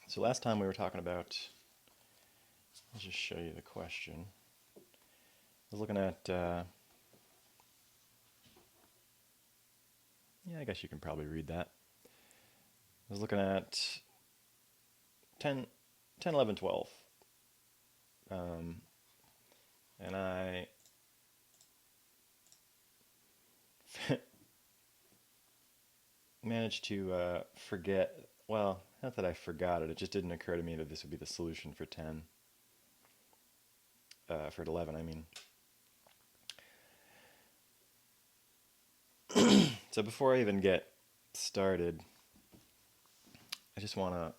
So last time we were talking about, I'll just show you the question. I was looking at, yeah, I guess you can probably read that. I was looking at 10, 10, 11, 12. And I managed to forget, well, not that I forgot it, it just didn't occur to me that this would be the solution for 10, for 11, I mean. So before I even get started, I just want to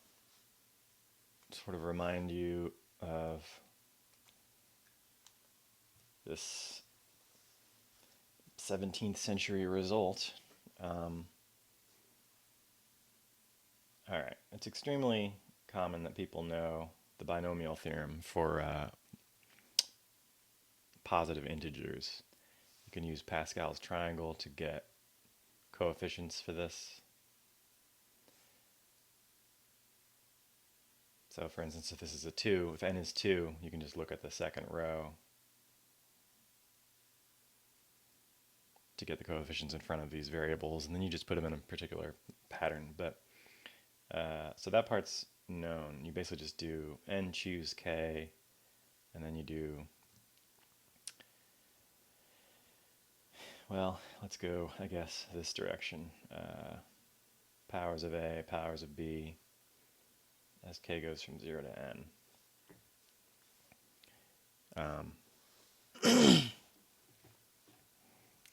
sort of remind you of this 17th century result. All right, it's extremely common that people know the binomial theorem for positive integers. You can use Pascal's triangle to get coefficients for this. So for instance, if this is a 2, if n is 2, you can just look at the second row to get the coefficients in front of these variables, and then you just put them in a particular pattern. But so that part's known. You basically just do n choose k, and then you do, well, let's go, I guess, this direction. Powers of a, powers of b, as k goes from 0 to n.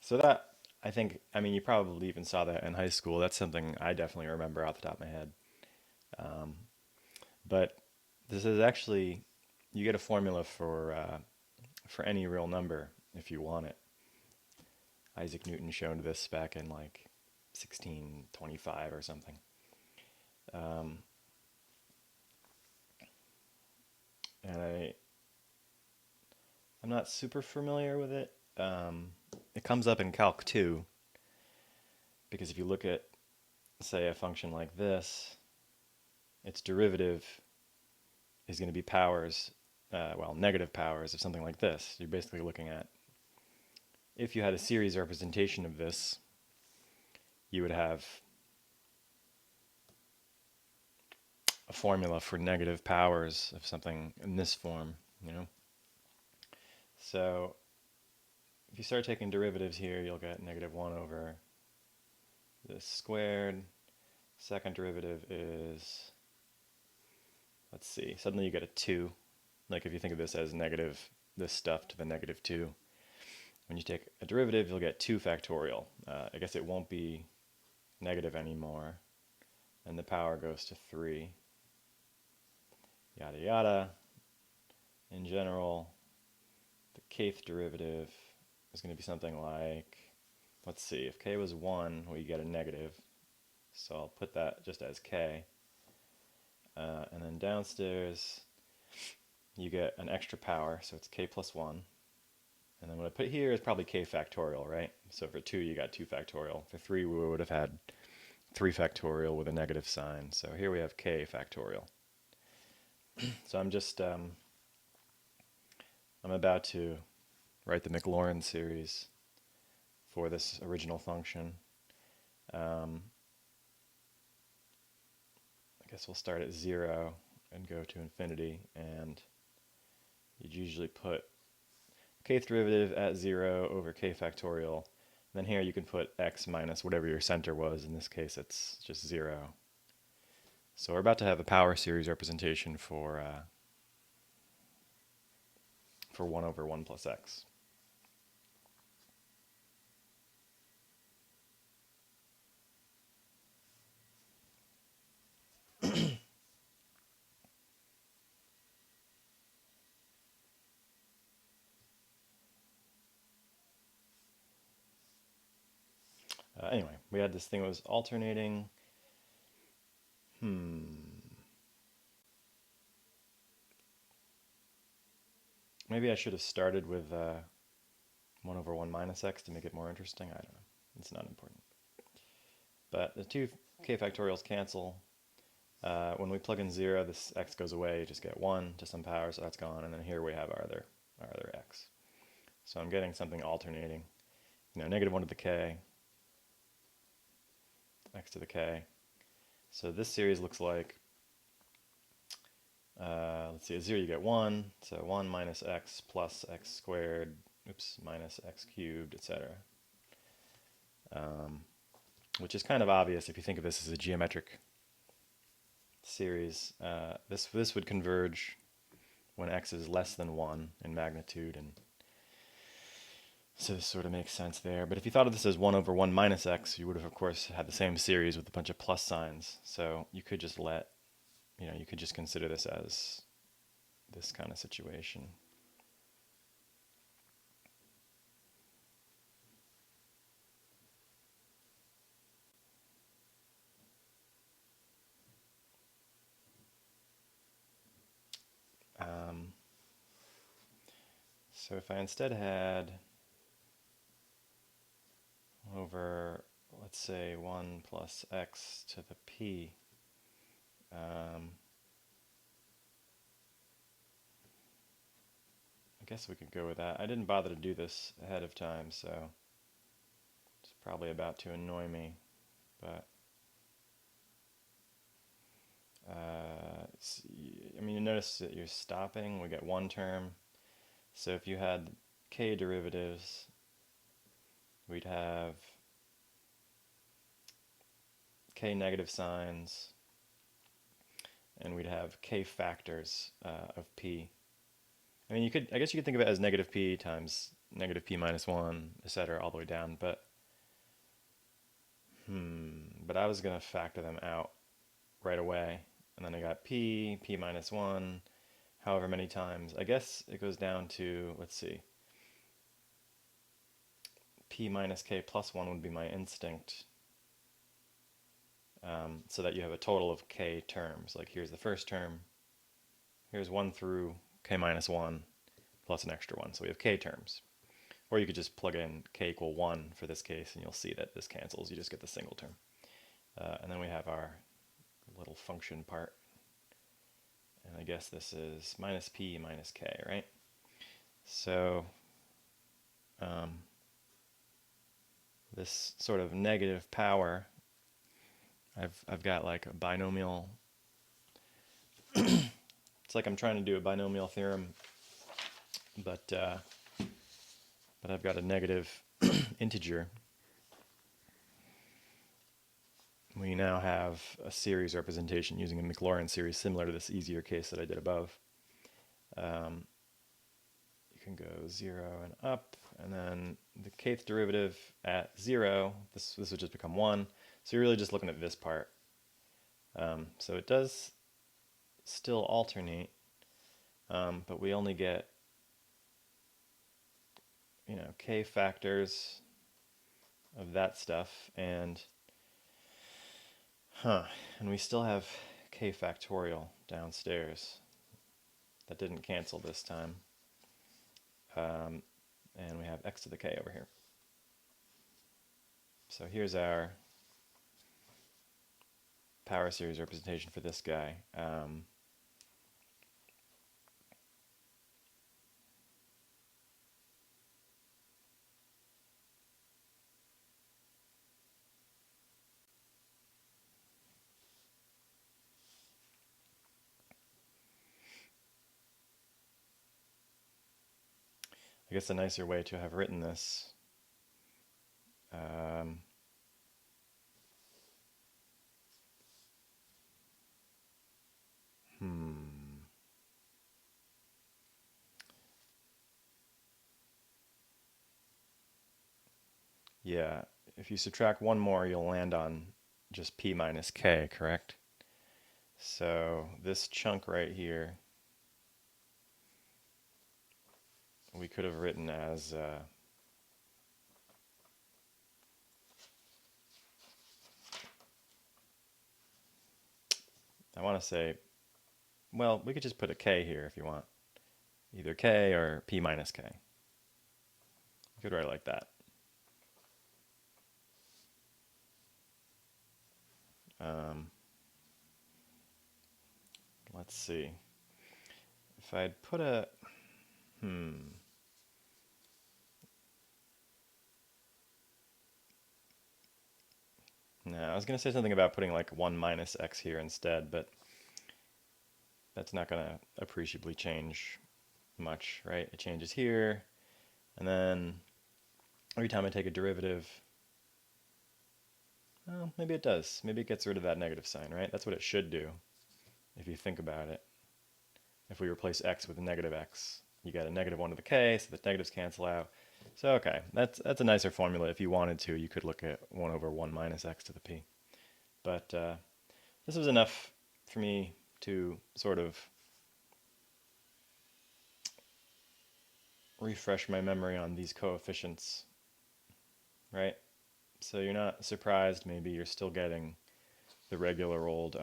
So that, I mean, you probably even saw that in high school. That's something I definitely remember off the top of my head. But this is actually, you get a formula for any real number if you want it. Isaac Newton showed this back in like 1625 or something. And I'm not super familiar with it. It comes up in Calc 2, because if you look at, say, a function like this, its derivative is going to be powers, well, negative powers of something like this. You're basically looking at, if you had a series representation of this, you would have a formula for negative powers of something in this form, you know? So if you start taking derivatives here, you'll get negative 1 over this squared. Second derivative is, let's see, suddenly you get a 2. Like if you think of this as negative, this stuff to the negative 2. When you take a derivative, you'll get 2 factorial. I guess it won't be negative anymore. And the power goes to 3. Yada yada. In general, the kth derivative is going to be something like, let's see, if k was 1, well, you get a negative. So I'll put that just as k. And then downstairs, you get an extra power, so it's k plus 1. And then what I put here is probably k factorial, right? So for 2, you got 2 factorial. For 3, we would have had 3 factorial with a negative sign. So here we have k factorial. So I'm just, I'm about to write the Maclaurin series for this original function. I guess we'll start at 0 and go to infinity, and you'd usually put kth derivative at 0 over k factorial. And then here you can put x minus whatever your center was. In this case, it's just 0. So we're about to have a power series representation for 1 over 1 plus x. Anyway, we had this thing that was alternating. Maybe I should have started with 1 over 1 minus x to make it more interesting. I don't know. It's not important. But the 2 k factorials cancel. When we plug in 0, this x goes away, you just get 1 to some power, so that's gone, and then here we have our other x. So I'm getting something alternating. Negative 1 to the k, x to the k. So this series looks like, let's see, at 0 you get 1, so 1 minus x plus x squared, minus x cubed, etc. Which is kind of obvious if you think of this as a geometric series. This would converge when x is less than 1 in magnitude, and so this sort of makes sense there. But if you thought of this as 1 over 1 minus x, you would have, of course, had the same series with a bunch of plus signs. So you could just you could just consider this as this kind of situation. So if I instead had over, let's say, 1 plus x to the p, I guess we could go with that. I didn't bother to do this ahead of time, so it's probably about to annoy me, but you notice that you're stopping. We get one term. So if you had k derivatives, we'd have k negative signs, and we'd have k factors of p. I guess you could think of it as negative p times negative p minus 1, etc., all the way down, but I was going to factor them out right away, and then I got p minus 1, however many times. I guess it goes down to, let's see, p minus k plus 1 would be my instinct, so that you have a total of k terms. Like here's the first term, here's 1 through k minus 1, plus an extra 1, so we have k terms. Or you could just plug in k equal 1 for this case, and you'll see that this cancels. You just get the single term. And then we have our little function part. And I guess this is minus p minus k, right? So this sort of negative power, I've got like a binomial. It's like I'm trying to do a binomial theorem, but I've got a negative integer. We now have a series representation using a Maclaurin series similar to this easier case that I did above. You can go 0 and up, and then the kth derivative at 0, this would just become 1. So you're really just looking at this part. So it does still alternate, but we only get k factors of that stuff, and we still have k factorial downstairs. That didn't cancel this time. And we have x to the k over here. So here's our power series representation for this guy. I guess a nicer way to have written this yeah, if you subtract one more, you'll land on just p minus k, correct? So this chunk right here, we could have written as I want to say, well, we could just put a k here if you want. Either k or p minus k. You could write it like that. let's see. If I'd put a, no, I was going to say something about putting like 1 minus x here instead, but that's not going to appreciably change much, right? It changes here, and then every time I take a derivative, well, maybe it does. Maybe it gets rid of that negative sign, right? That's what it should do, if you think about it. If we replace x with a negative x, you get a negative 1 to the k, so the negatives cancel out. So okay, that's a nicer formula. If you wanted to, you could look at 1 over 1 minus x to the p. But this was enough for me to sort of refresh my memory on these coefficients, right? So you're not surprised, maybe you're still getting the regular old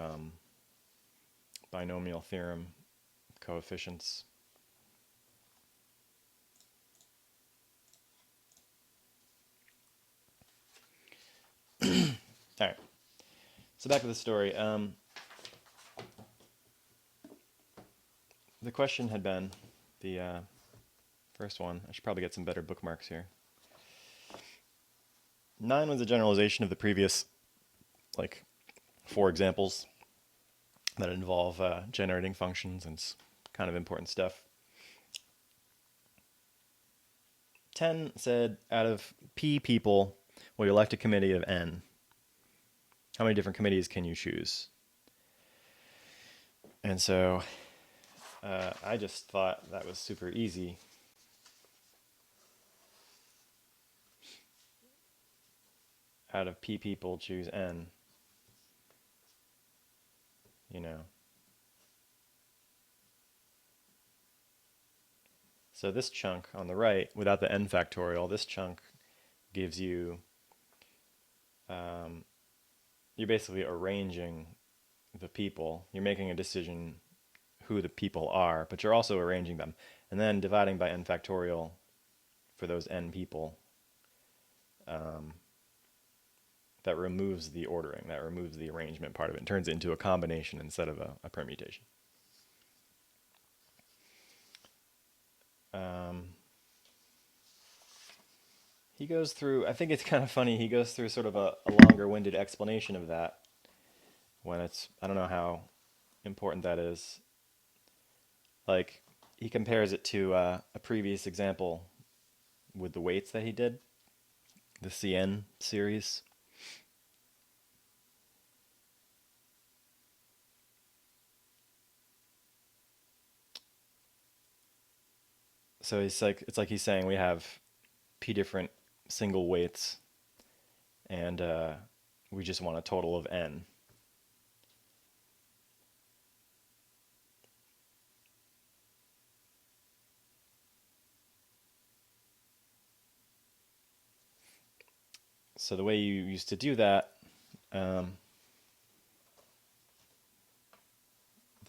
binomial theorem coefficients. All right, so back to the story. The question had been, the first one, I should probably get some better bookmarks here. 9 was a generalization of the previous, like, 4 examples that involve generating functions, and it's kind of important stuff. 10 said, out of P people, will you elect a committee of N? How many different committees can you choose? And so I just thought that was super easy. Out of P people, choose N. You know. So this chunk on the right, without the n factorial, this chunk gives you, you're basically arranging the people. You're making a decision who the people are, but you're also arranging them. And then dividing by n factorial for those n people, that removes the ordering, that removes the arrangement part of it, and turns it into a combination instead of a permutation. He goes through, I think it's kind of funny, he goes through sort of a longer-winded explanation of that when it's, I don't know how important that is. Like, he compares it to a previous example with the weights that he did, the CN series. So it's like he's saying we have P different single weights, and we just want a total of N. So the way you used to do that, the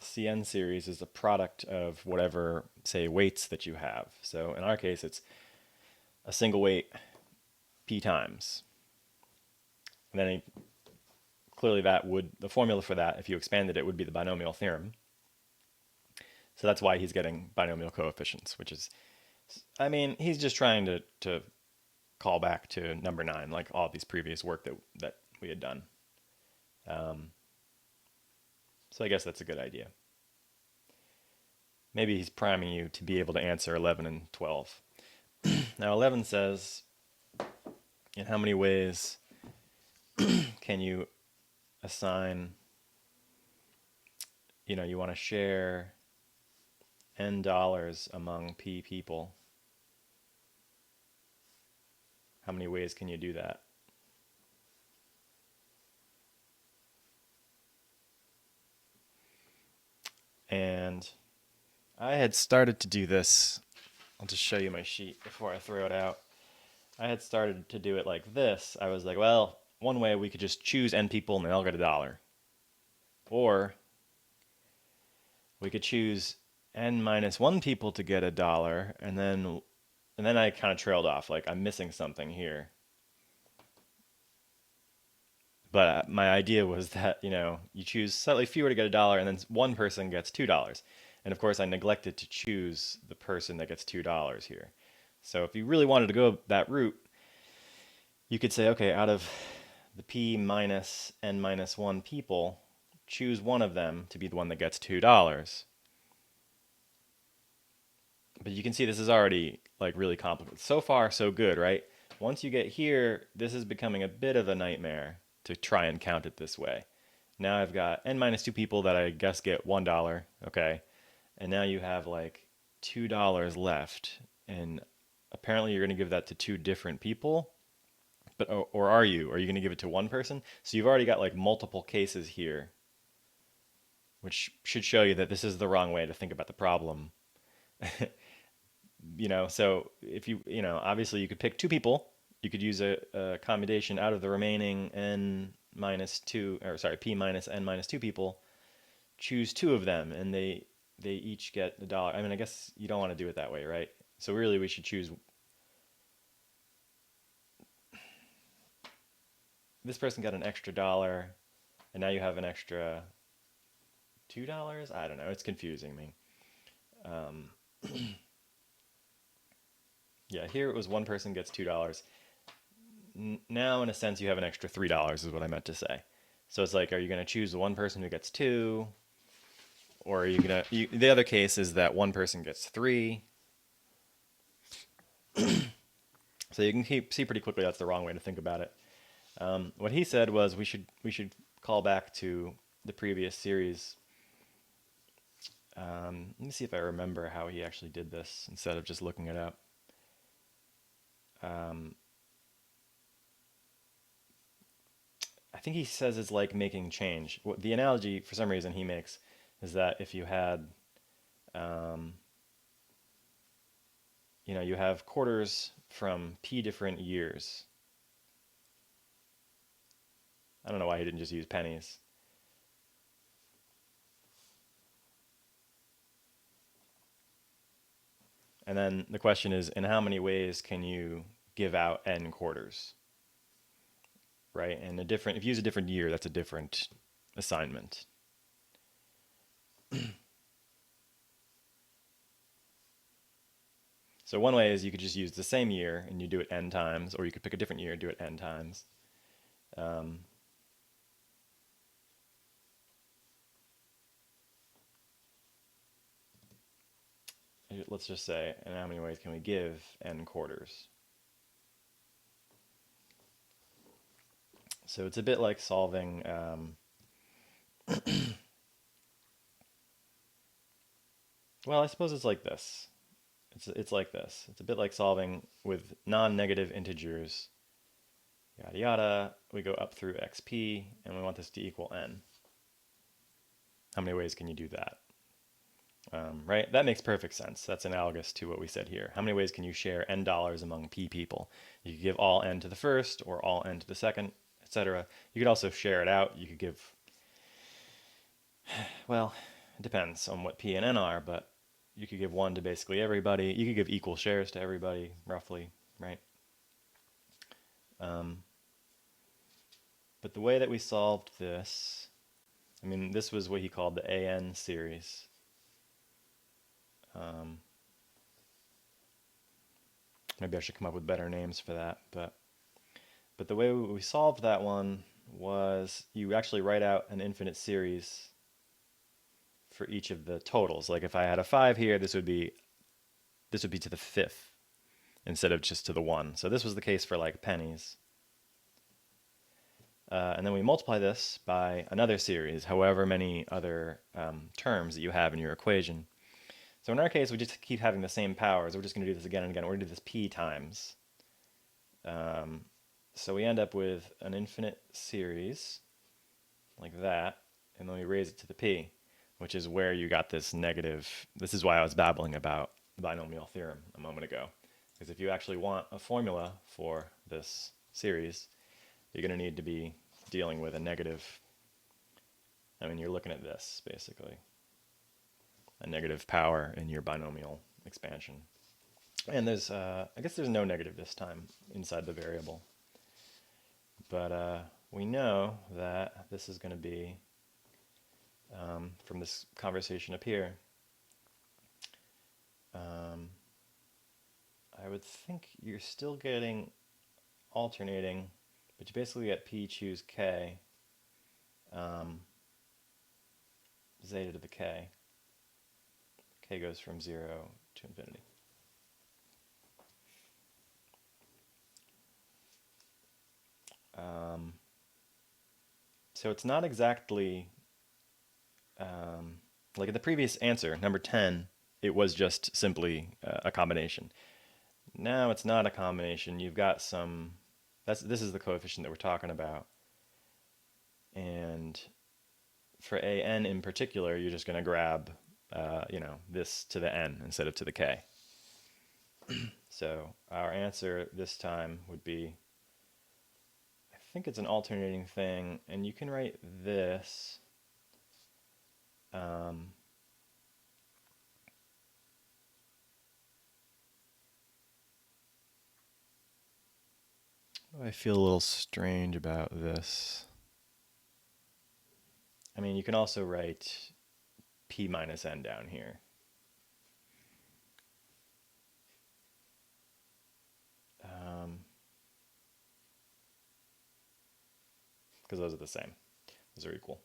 CN series is a product of whatever, say, weights that you have. So in our case, it's a single weight P times. And then clearly that would, the formula for that, if you expanded it, would be the binomial theorem. So that's why he's getting binomial coefficients, which is, I mean, he's just trying to call back to number 9, like all these previous work that we had done. So I guess that's a good idea. Maybe he's priming you to be able to answer 11 and 12. Now 11 says, in how many ways can you assign, you want to share N dollars among P people. How many ways can you do that? And I had started to do this. I'll just show you my sheet before I throw it out. I had started to do it like this. I was like, well, one way we could just choose N people and they all get $1. Or we could choose N minus 1 people to get $1, and then I kind of trailed off, like I'm missing something here. But my idea was that, you choose slightly fewer to get $1, and then one person gets $2. And of course, I neglected to choose the person that gets $2 here. So if you really wanted to go that route, you could say, okay, out of the p minus n minus 1 people, choose one of them to be the one that gets $2. But you can see this is already like really complicated. So far, so good, right? Once you get here, this is becoming a bit of a nightmare to try and count it this way. Now I've got n minus 2 people that I guess get $1, okay? And now you have like $2 left, and apparently you're going to give that to two different people. But or are you? Are you going to give it to one person? So you've already got like multiple cases here, which should show you that this is the wrong way to think about the problem. So if obviously you could pick two people. You could use a combination out of the remaining n minus 2, or sorry, p minus n minus 2 people. Choose two of them, and they each get $1. I mean, I guess you don't want to do it that way, right? So really, we should choose. This person got an extra $1, and now you have an extra $2. I don't know. It's confusing me. Yeah, here it was one person gets $2. Now, in a sense, you have an extra $3 is what I meant to say. So it's like, are you going to choose the one person who gets 2? Or are you going to... The other case is that one person gets 3. So you can see pretty quickly that's the wrong way to think about it. What he said was we should call back to the previous series. Let me see if I remember how he actually did this instead of just looking it up. I think he says it's like making change. The analogy, for some reason, he makes is that if you had, you have quarters from p different years. I don't know why he didn't just use pennies. And then the question is, in how many ways can you give out n quarters? Right? And if you use a different year, that's a different assignment. So one way is you could just use the same year and you do it n times, or you could pick a different year and do it n times. Let's just say, in how many ways can we give n quarters? So it's a bit like solving well, I suppose it's like this. It's like this. It's a bit like solving with non-negative integers, yada yada. We go up through xp, and we want this to equal n. How many ways can you do that? Right? That makes perfect sense. That's analogous to what we said here. How many ways can you share n dollars among p people? You could give all n to the first, or all n to the second, etc. You could also share it out. You could give, well, it depends on what p and n are, but you could give one to basically everybody. You could give equal shares to everybody, roughly, right? But the way that we solved this, I mean, this was what he called the AN series. Maybe I should come up with better names for that, but the way we solved that one was you actually write out an infinite series for each of the totals. Like if I had a 5 here, this would be to the 5th instead of just to the 1. So this was the case for like pennies. And then we multiply this by another series, however many other terms that you have in your equation. So in our case, we just keep having the same powers. We're just going to do this again and again. We're going to do this p times. So we end up with an infinite series like that, and then we raise it to the p, which is where you got this negative. This is why I was babbling about the binomial theorem a moment ago. Because if you actually want a formula for this series, you're going to need to be dealing with a negative. I mean, you're looking at this, basically. A negative power in your binomial expansion. And there's, I guess there's no negative this time inside the variable. But we know that this is going to be, from this conversation up here, I would think you're still getting alternating, but you basically get P choose K, zeta to the K. K goes from 0 to infinity. So it's not exactly, like in the previous answer, number 10, it was just simply a combination. Now it's not a combination. You've got some, this is the coefficient that we're talking about. And for an in particular, you're just going to grab, this to the n instead of to the k. So our answer this time would be, I think it's an alternating thing, and you can write this. I feel a little strange about this. I mean, you can also write p minus n down here. Because those are the same. Those are equal.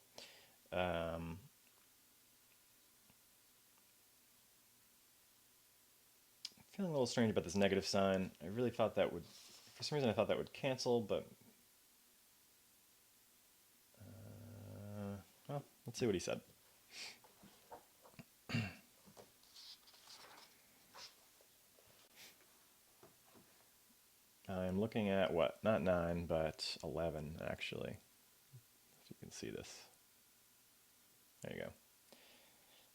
Feeling a little strange about this negative sign. I really thought that would, for some reason I thought that would cancel, but well, let's see what he said. I'm looking at what? Not 9, but 11, actually. If you can see this. There you go.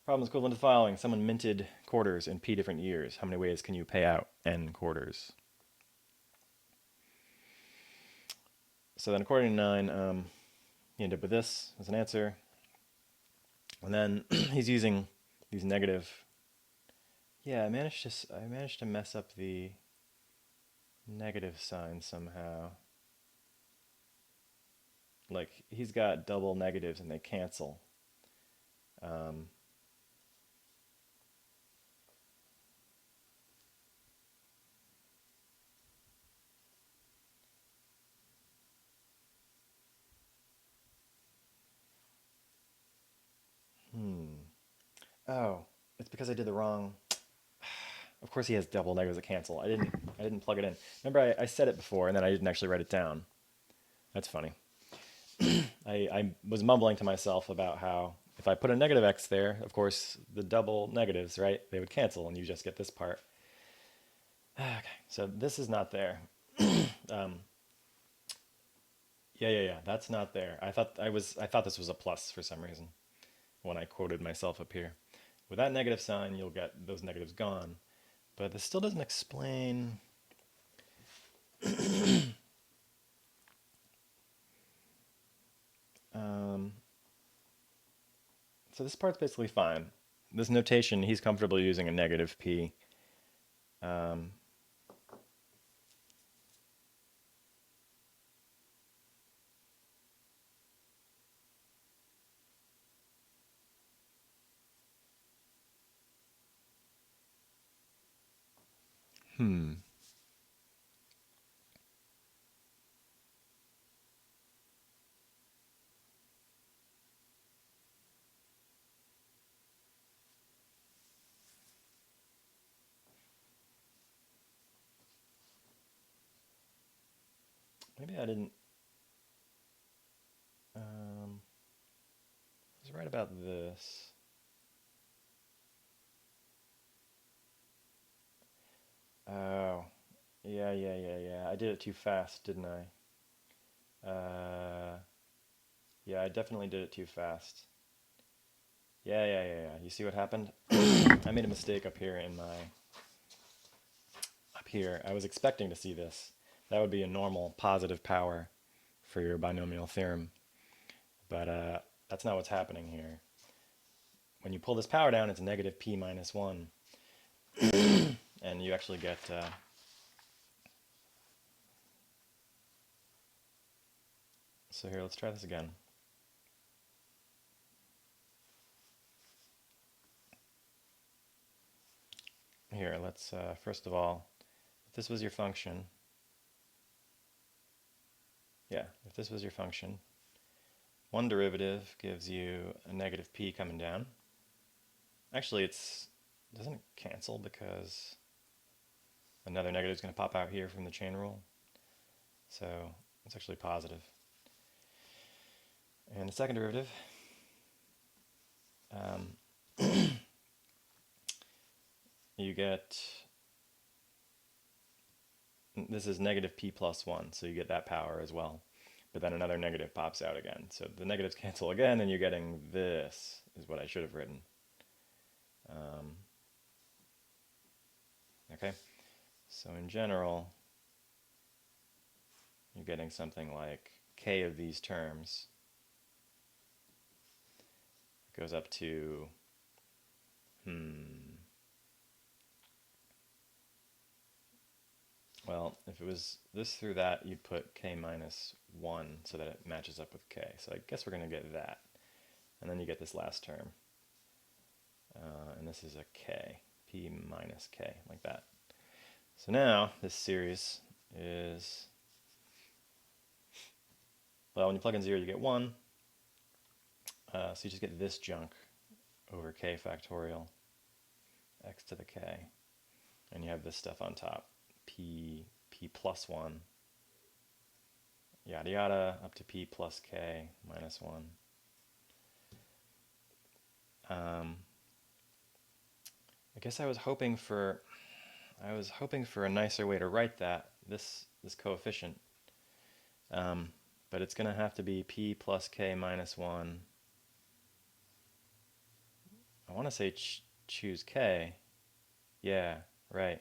Problem is equivalent to the following. Someone minted quarters in p different years. How many ways can you pay out n quarters? So then according to 9, you end up with this as an answer. And then he's using these negative. Yeah, I managed to mess up the negative sign somehow. Like, he's got double negatives and they cancel. Oh, it's because I did the wrong. Of course, he has double negatives that cancel. I didn't plug it in. Remember, I said it before, and then I didn't actually write it down. That's funny. I was mumbling to myself about how if I put a negative x there, of course, the double negatives, right? They would cancel, and you just get this part. Okay, so this is not there. Yeah. That's not there. I thought this was a plus for some reason when I quoted myself up here. With that negative sign, you'll get those negatives gone. But this still doesn't explain. So this part's basically fine. This notation, he's comfortable using a negative p. Maybe I didn't. I was right about this. Oh, yeah. I did it too fast, didn't I? Yeah, I definitely did it too fast. Yeah. You see what happened? I made a mistake up here in my... Up here, I was expecting to see this. That would be a normal positive power for your binomial theorem. But that's not what's happening here. When you pull this power down, it's negative p minus 1. And you actually get... So here, let's try this again. Here, let's, first of all, if this was your function, if this was your function, one derivative gives you a negative p coming down. Actually, doesn't it cancel because another negative is going to pop out here from the chain rule? So it's actually positive. And the second derivative, you get, this is negative p plus 1, so you get that power as well. But then another negative pops out again. So the negatives cancel again, and you're getting this, is what I should have written. Okay, so in general, you're getting something like k of these terms goes up to, well, if it was this through that, you'd put k minus 1 so that it matches up with k. So I guess we're going to get that. And then you get this last term. And this is a k, p minus k, like that. So now this series is, well, when you plug in 0, you get 1. So you just get this junk over k factorial, x to the k. And you have this stuff on top, p plus 1, yada yada, up to p plus k minus 1. I guess I was hoping for a nicer way to write that, this coefficient. But it's going to have to be p plus k minus 1. I want to say choose k. Yeah, right.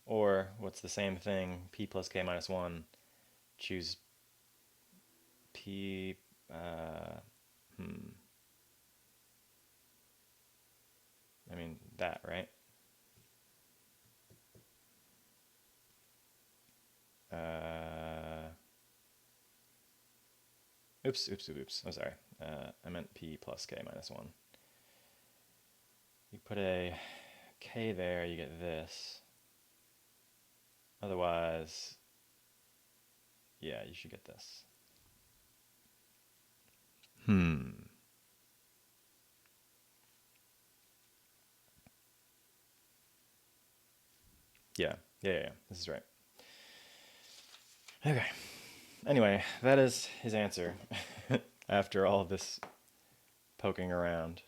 Or what's the same thing, p plus k minus 1, choose p, I mean, that, right? Oops. I'm sorry. I meant p plus k minus 1. You put a k there, you get this. Otherwise, yeah, you should get this. Yeah. This is right. Okay. Anyway, that is his answer after all this poking around.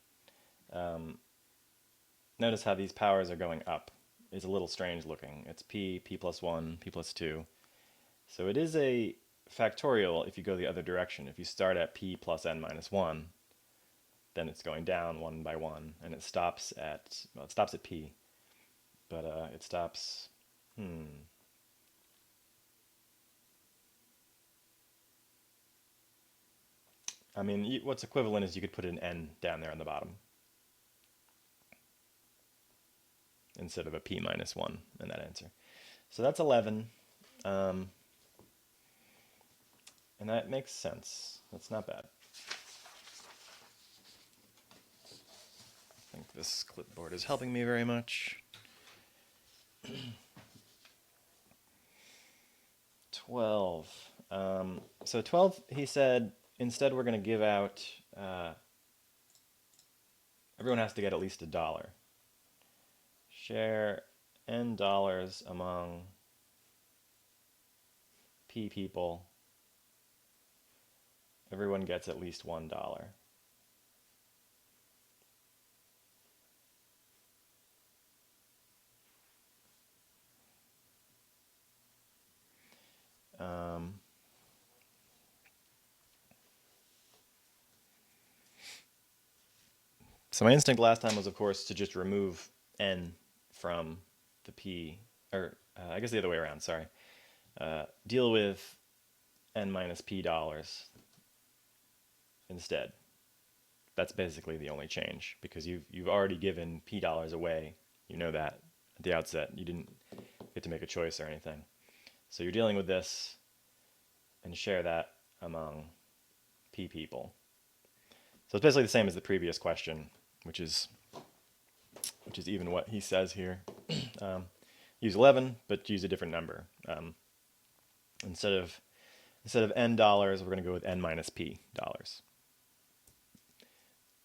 Notice how these powers are going up. It's a little strange looking. It's p plus 1, p plus 2. So it is a factorial if you go the other direction. If you start at p plus n minus 1, then it's going down one by one, and it stops at, well, it stops at p, but it stops, I mean, what's equivalent is you could put an n down there on the bottom instead of a p minus 1 in that answer. So that's 11, and that makes sense. That's not bad. I think this clipboard is helping me very much. 12. So 12, he said, instead we're going to give out, everyone has to get at least $1. Share n dollars among p people. Everyone gets at least $1. So my instinct last time was, of course, to just remove n from the p, or I guess the other way around, sorry. Deal with n minus p dollars instead. That's basically the only change, because you've already given p dollars away. You know that at the outset. You didn't get to make a choice or anything. So you're dealing with this and share that among p people. So it's basically the same as the previous question, which is even what he says here. Use 11, but use a different number. Instead of n dollars, we're going to go with n minus p dollars.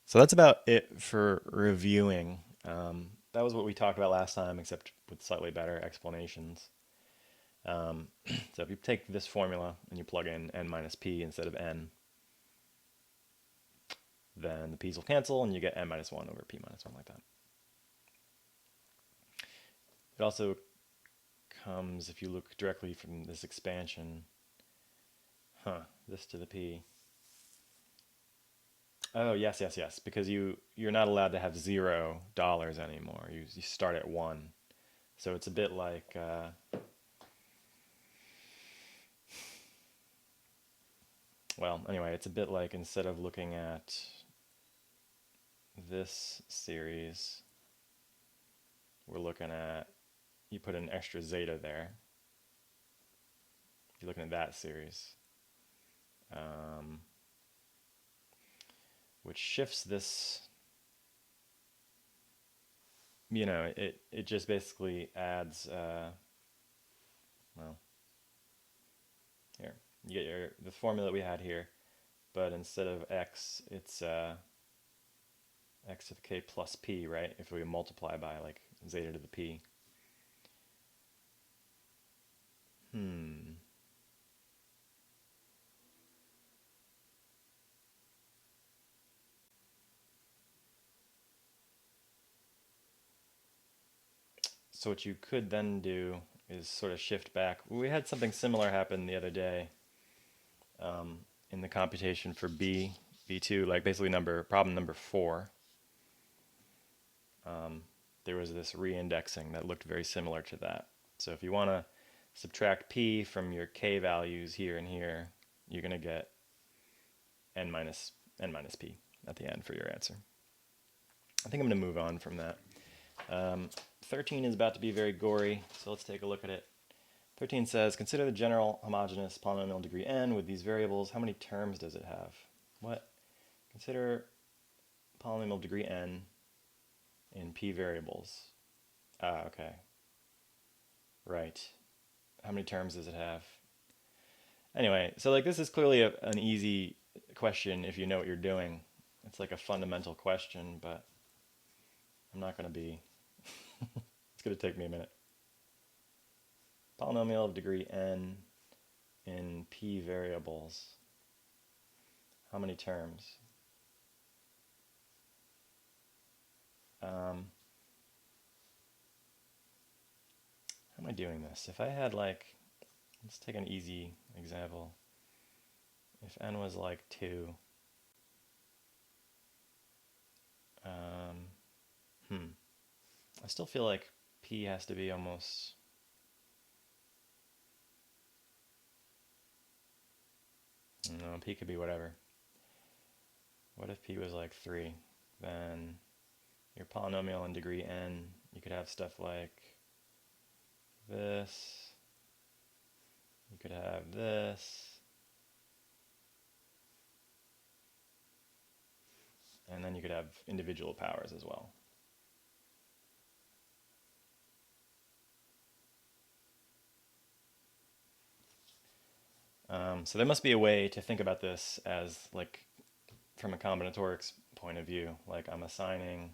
So that's about it for reviewing. That was what we talked about last time, except with slightly better explanations. So if you take this formula and you plug in n minus p instead of n, then the p's will cancel and you get n minus 1 over p minus 1 like that. It also comes, if you look directly from this expansion, this to the p. Oh, yes, because you're not allowed to have $0 anymore. You start at 1. So it's a bit like, well, anyway, it's a bit like instead of looking at this series, we're looking at, you put an extra zeta there. You're looking at that series, which shifts this, it just basically adds, well, here, you get the formula that we had here, but instead of x, it's x to the k plus p, right? If we multiply by like zeta to the p. So what you could then do is sort of shift back. We had something similar happen the other day in the computation for B2, like basically problem number 4. There was this reindexing that looked very similar to that. So if you want to subtract p from your k values here and here, you're going to get n minus p at the end for your answer. I think I'm going to move on from that. 13 is about to be very gory, so let's take a look at it. 13 says, consider the general homogeneous polynomial degree n with these variables. How many terms does it have? What? Consider polynomial degree n in p variables. Okay. Right. How many terms does it have? Anyway, so like this is clearly an easy question if you know what you're doing. It's like a fundamental question, but I'm not going to be... It's going to take me a minute. Polynomial of degree n in p variables. How many terms? How am I doing this? If I had like, let's take an easy example. If n was like 2, I still feel like p has to be almost... No, p could be whatever. What if p was like 3? Then your polynomial in degree n, you could have stuff like this. You could have this. And then you could have individual powers as well. So there must be a way to think about this as like from a combinatorics point of view, like I'm assigning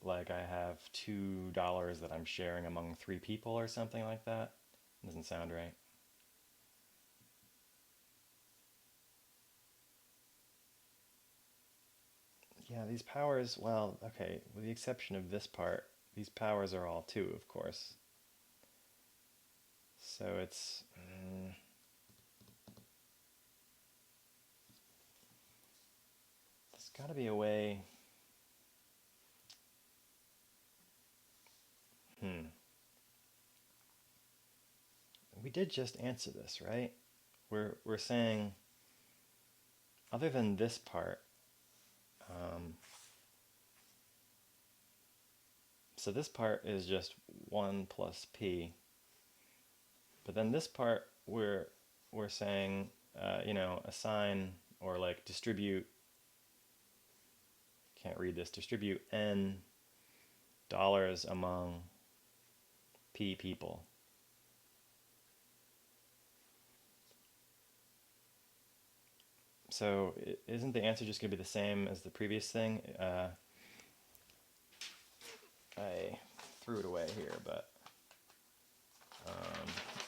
like I have $2 that I'm sharing among 3 people or something like that. Doesn't sound right. Yeah, these powers, well, okay, with the exception of this part, these powers are all 2, of course. So it's... there's got to be a way... We did just answer this, right? We're saying, other than this part, So this part is just 1 plus p. But then this part, we're saying, assign or like distribute, can't read this, distribute n dollars among p people. So isn't the answer just going to be the same as the previous thing? I threw it away here, but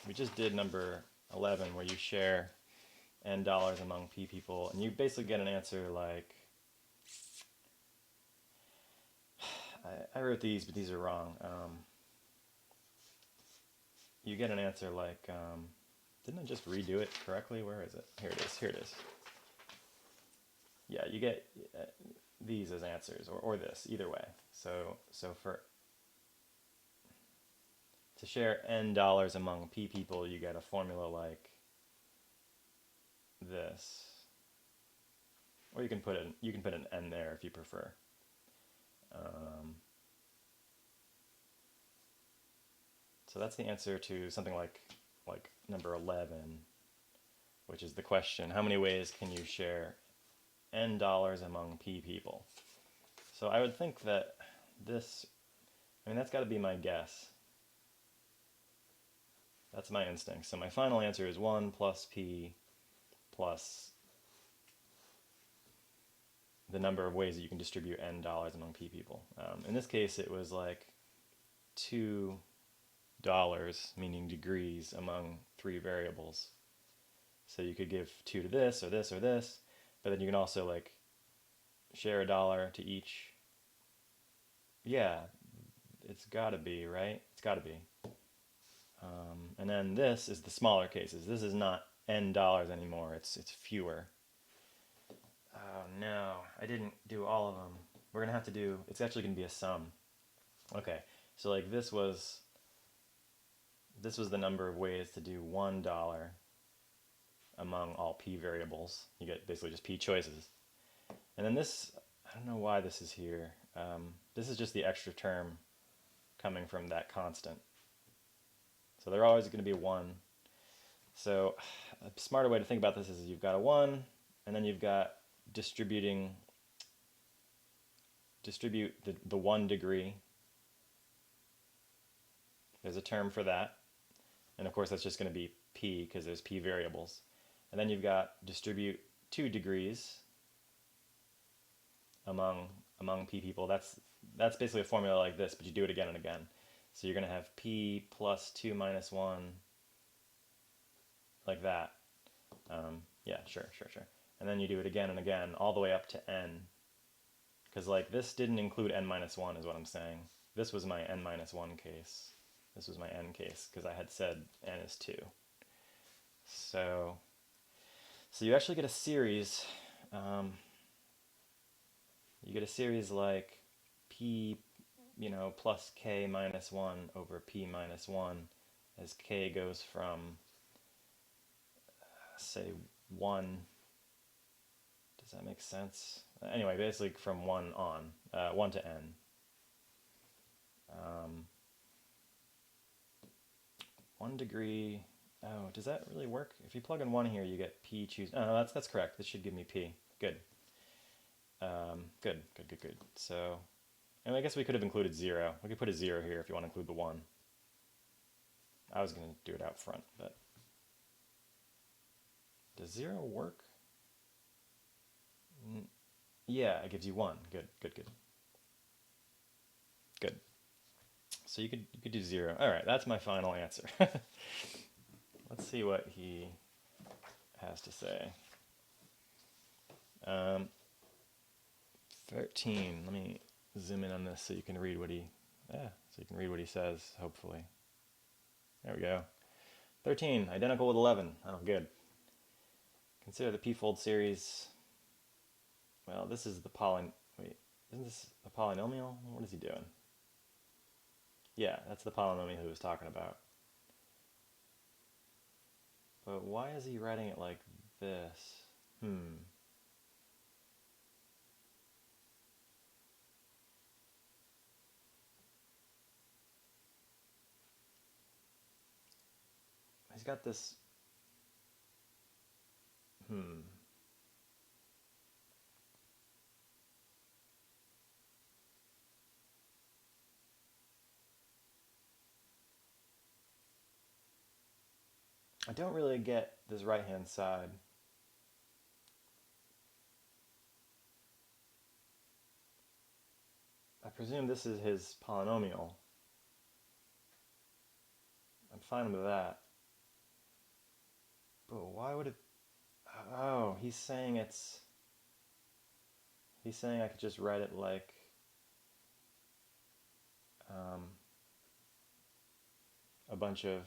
we just did number 11 where you share n dollars among p people, and you basically get an answer like, I wrote these, but these are wrong. You get an answer like, didn't I just redo it correctly? Where is it? Here it is, here it is. Yeah, you get these as answers, or this, either way. So for to share n dollars among p people, you get a formula like this, or you can put an n there if you prefer. So that's the answer to something like number 11, which is the question: how many ways can you share n dollars among p people? So I would think that this, that's got to be my guess. That's my instinct. So my final answer is 1 plus p plus the number of ways that you can distribute n dollars among p people. In this case, it was like $2, meaning degrees, among 3 variables. So you could give 2 to this, or this, or this, but then you can also like share $1 to each. Yeah, it's gotta be, right? It's gotta be. And then this is the smaller cases. This is not n dollars anymore, it's fewer. Oh no, I didn't do all of them. We're gonna have to do, it's actually gonna be a sum. Okay, so like this was the number of ways to do $1 among all p variables. You get basically just p choices. And then this, I don't know why this is here. This is just the extra term coming from that constant. So they're always going to be 1. So a smarter way to think about this is you've got a 1, and then you've got distribute the 1 degree. There's a term for that. And of course that's just going to be p because there's p variables. And then you've got distribute 2 degrees among p people. That's basically a formula like this, but you do it again and again. So you're going to have p plus 2 minus 1, like that. Yeah, sure. And then you do it again and again, all the way up to n. Because like this didn't include n minus 1 is what I'm saying. This was my n minus 1 case. This was my n case, because I had said n is 2. So you actually get a series. You get a series like p, plus k minus 1 over p minus 1 as k goes from, say, 1. Does that make sense? Anyway, basically from 1 on, 1 to n. 1 degree. Oh, does that really work? If you plug in 1 here, you get p choose. Oh, no, that's correct. This should give me p. Good. Good. So, and I guess we could have included 0. We could put a 0 here if you want to include the 1. I was going to do it out front, but does 0 work? Yeah, it gives you 1. Good. So you could do 0. All right, that's my final answer. Let's see what he has to say. 13. Let me zoom in on this so you can read what he says, hopefully. There we go. 13, identical with 11. Oh, good. Consider the p-fold series. Well, this is the wait, isn't this a polynomial? What is he doing? Yeah, that's the polynomial he was talking about. But why is he writing it like this? got this, I don't really get this right-hand side. I presume this is his polynomial. I'm fine with that. But why would it... Oh, he's saying it's... He's saying I could just write it like... a bunch of...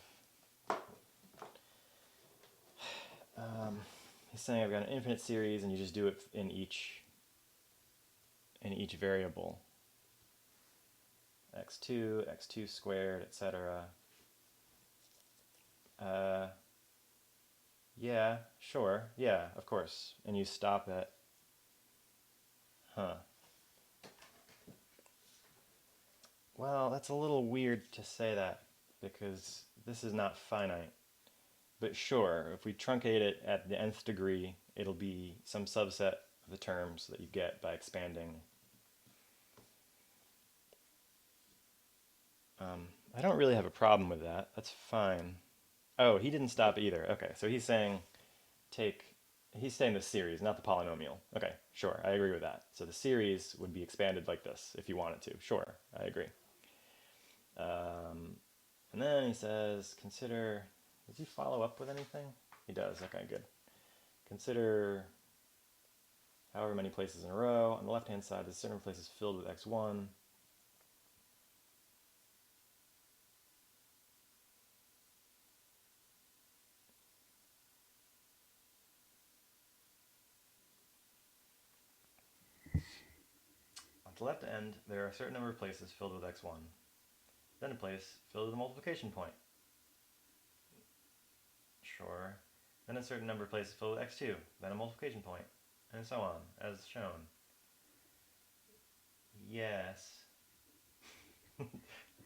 he's saying I've got an infinite series and you just do it in each variable. x2, x2 squared, etc. Yeah, sure, yeah, of course. And you stop at... Huh. Well, that's a little weird to say that, because this is not finite. But sure, if we truncate it at the nth degree, it'll be some subset of the terms that you get by expanding. I don't really have a problem with that. That's fine. Oh, he didn't stop either. Okay, so he's saying he's saying the series, not the polynomial. Okay, sure, I agree with that. So the series would be expanded like this if you wanted to. Sure, I agree. And then he says, consider, does he follow up with anything? He does, okay, good. Consider however many places in a row. On the left-hand side, there's certain places filled with x1. At the left end, there are a certain number of places filled with x1. Then a place filled with a multiplication point. Sure. Then a certain number of places filled with x2, then a multiplication point, and so on, as shown. Yes. At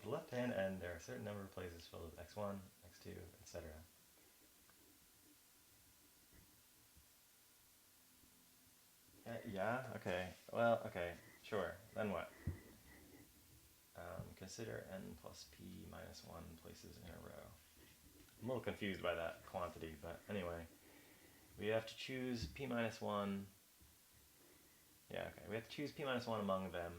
the left-hand end, there are a certain number of places filled with x1, x2, etc. Yeah, okay. Well, okay, sure. Then what? Consider n plus p minus 1 places in a row. I'm a little confused by that quantity, but anyway. We have to choose p minus 1. Yeah, okay. We have to choose p minus 1 among them.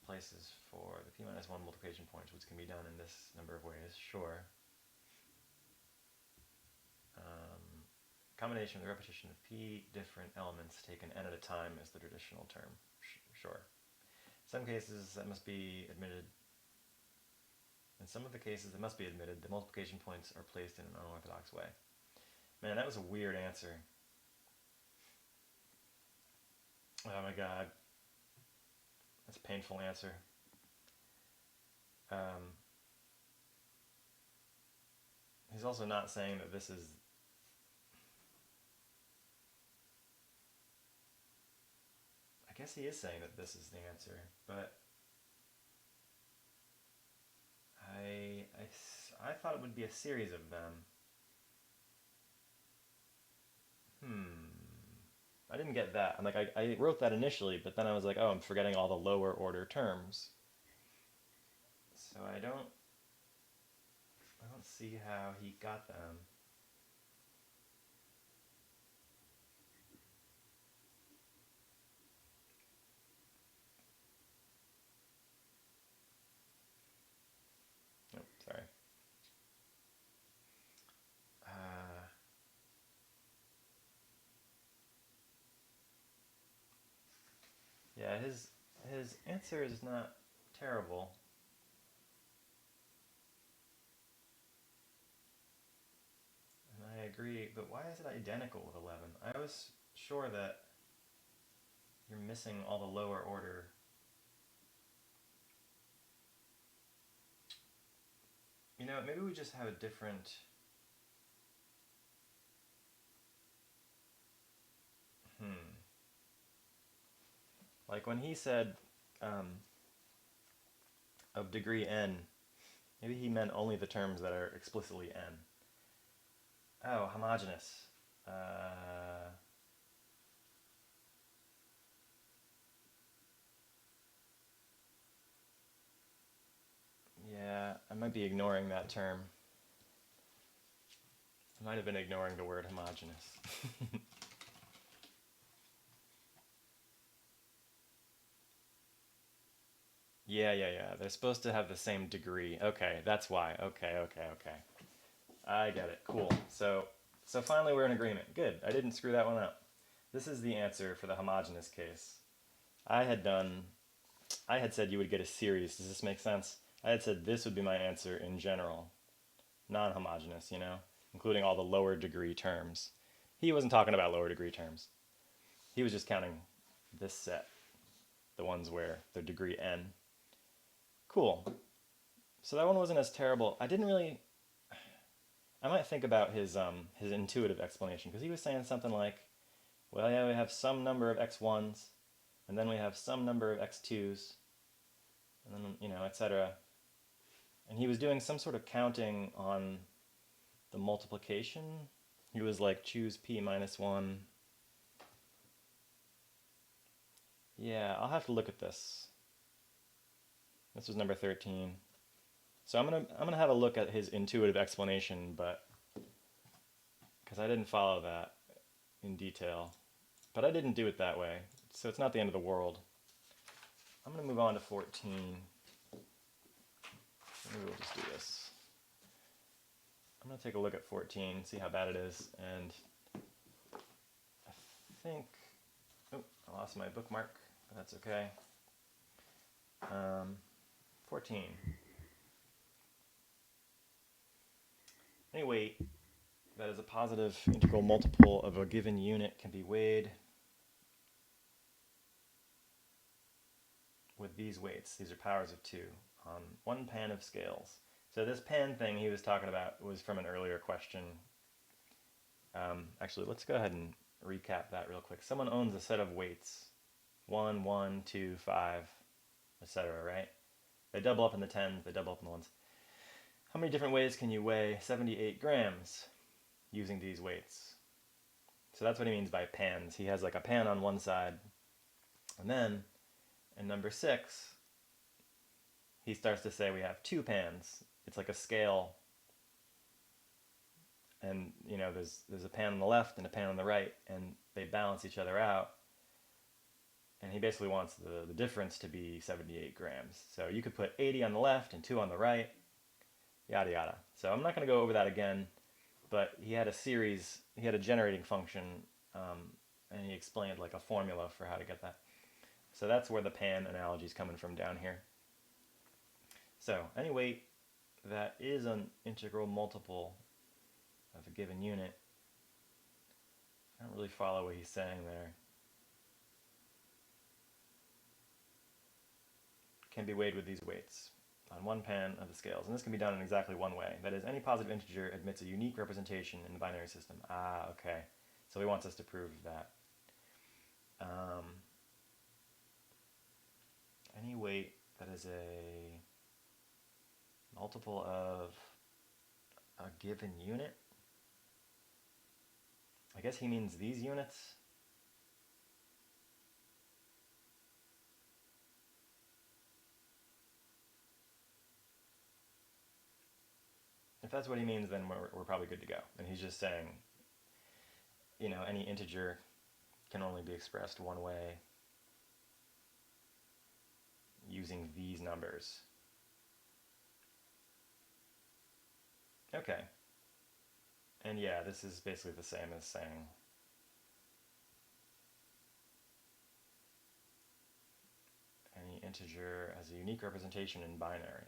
Places for the p minus 1 multiplication points, which can be done in this number of ways. Sure. Combination with the repetition of p different elements taken n at a time is the traditional term. Sure. In some cases that must be admitted. In some of the cases that must be admitted, the multiplication points are placed in an unorthodox way. Man, that was a weird answer. Oh my god. That's a painful answer. He's also not saying that this is... I guess he is saying that this is the answer, but I thought it would be a series of them. I didn't get that. I'm like, I wrote that initially, but then I was like, oh, I'm forgetting all the lower order terms. So I don't see how he got them. Oh, sorry. Yeah, his answer is not terrible. And I agree, but why is it identical with 11? I was sure that you're missing all the lower order. You know, maybe we just have a different... Like when he said of degree n Maybe he meant only the terms that are explicitly n. Oh, homogeneous. Yeah, I might be ignoring that term. I might have been ignoring the word homogeneous. Yeah. They're supposed to have the same degree. Okay, that's why. Okay. I get it. Cool. So finally we're in agreement. Good. I didn't screw that one up. This is the answer for the homogeneous case. I had said you would get a series. Does this make sense? I had said this would be my answer in general. Non-homogeneous, including all the lower degree terms. He wasn't talking about lower degree terms. He was just counting this set, the ones where they're degree n. Cool. So that one wasn't as terrible. I might think about his intuitive explanation, because he was saying something like, well, yeah, we have some number of x1s, and then we have some number of x2s, and then, etc. And he was doing some sort of counting on the multiplication. He was like, choose p minus 1. Yeah, I'll have to look at this. This was number 13. So I'm gonna have a look at his intuitive explanation, but because I didn't follow that in detail, but I didn't do it that way, so it's not the end of the world. I'm gonna move on to 14. Maybe we'll just do this. I'm gonna take a look at 14, see how bad it is, and I think, oh, I lost my bookmark, but that's okay. 14. Any weight that is a positive integral multiple of a given unit can be weighed with these weights. These are powers of 2 on one pan of scales. So this pan thing he was talking about was from an earlier question. Actually, let's go ahead and recap that real quick. Someone owns a set of weights, 1, 1, 2, 5, etc., right? They double up in the 10s, they double up in the 1s. How many different ways can you weigh 78 grams using these weights? So that's what he means by pans. He has like a pan on one side, and then in number 6, he starts to say we have 2 pans. It's like a scale, and there's a pan on the left and a pan on the right, and they balance each other out. And he basically wants the difference to be 78 grams. So you could put 80 on the left and 2 on the right, yada yada. So I'm not going to go over that again, but he had a generating function, and he explained like a formula for how to get that. So that's where the pan analogy is coming from down here. So any weight that is an integral multiple of a given unit, I don't really follow what he's saying there, can be weighed with these weights on one pan of the scales. And this can be done in exactly one way. That is, any positive integer admits a unique representation in the binary system. Ah, okay. So he wants us to prove that. Any weight that is a multiple of a given unit. I guess he means these units. If that's what he means, then we're probably good to go. And he's just saying, any integer can only be expressed one way using these numbers. Okay. And yeah, this is basically the same as saying any integer has a unique representation in binary.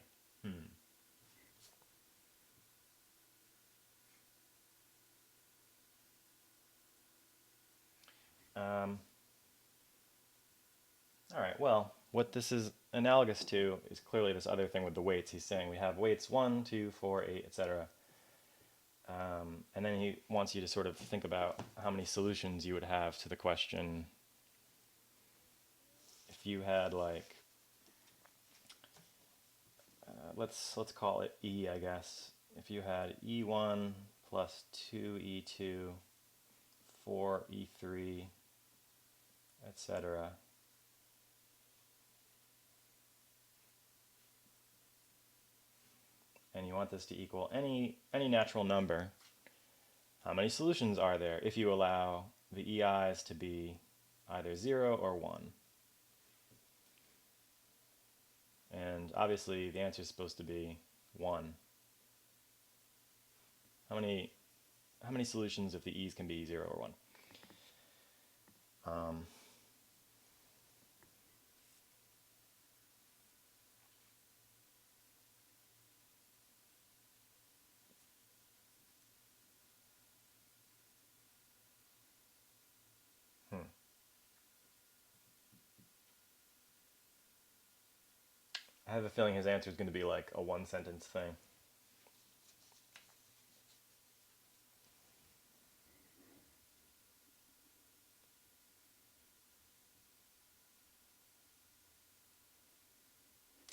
All right, well, what this is analogous to is clearly this other thing with the weights. He's saying we have weights 1, 2, 4, 8, etc. And then he wants you to sort of think about how many solutions you would have to the question if you had like let's call it E, I guess. If you had E1 plus 2E2, 4E3, etc. And you want this to equal any natural number, how many solutions are there if you allow the EIs to be either 0 or 1? And obviously the answer is supposed to be 1. How many solutions if the E's can be 0 or 1? I have a feeling his answer is going to be like a one-sentence thing.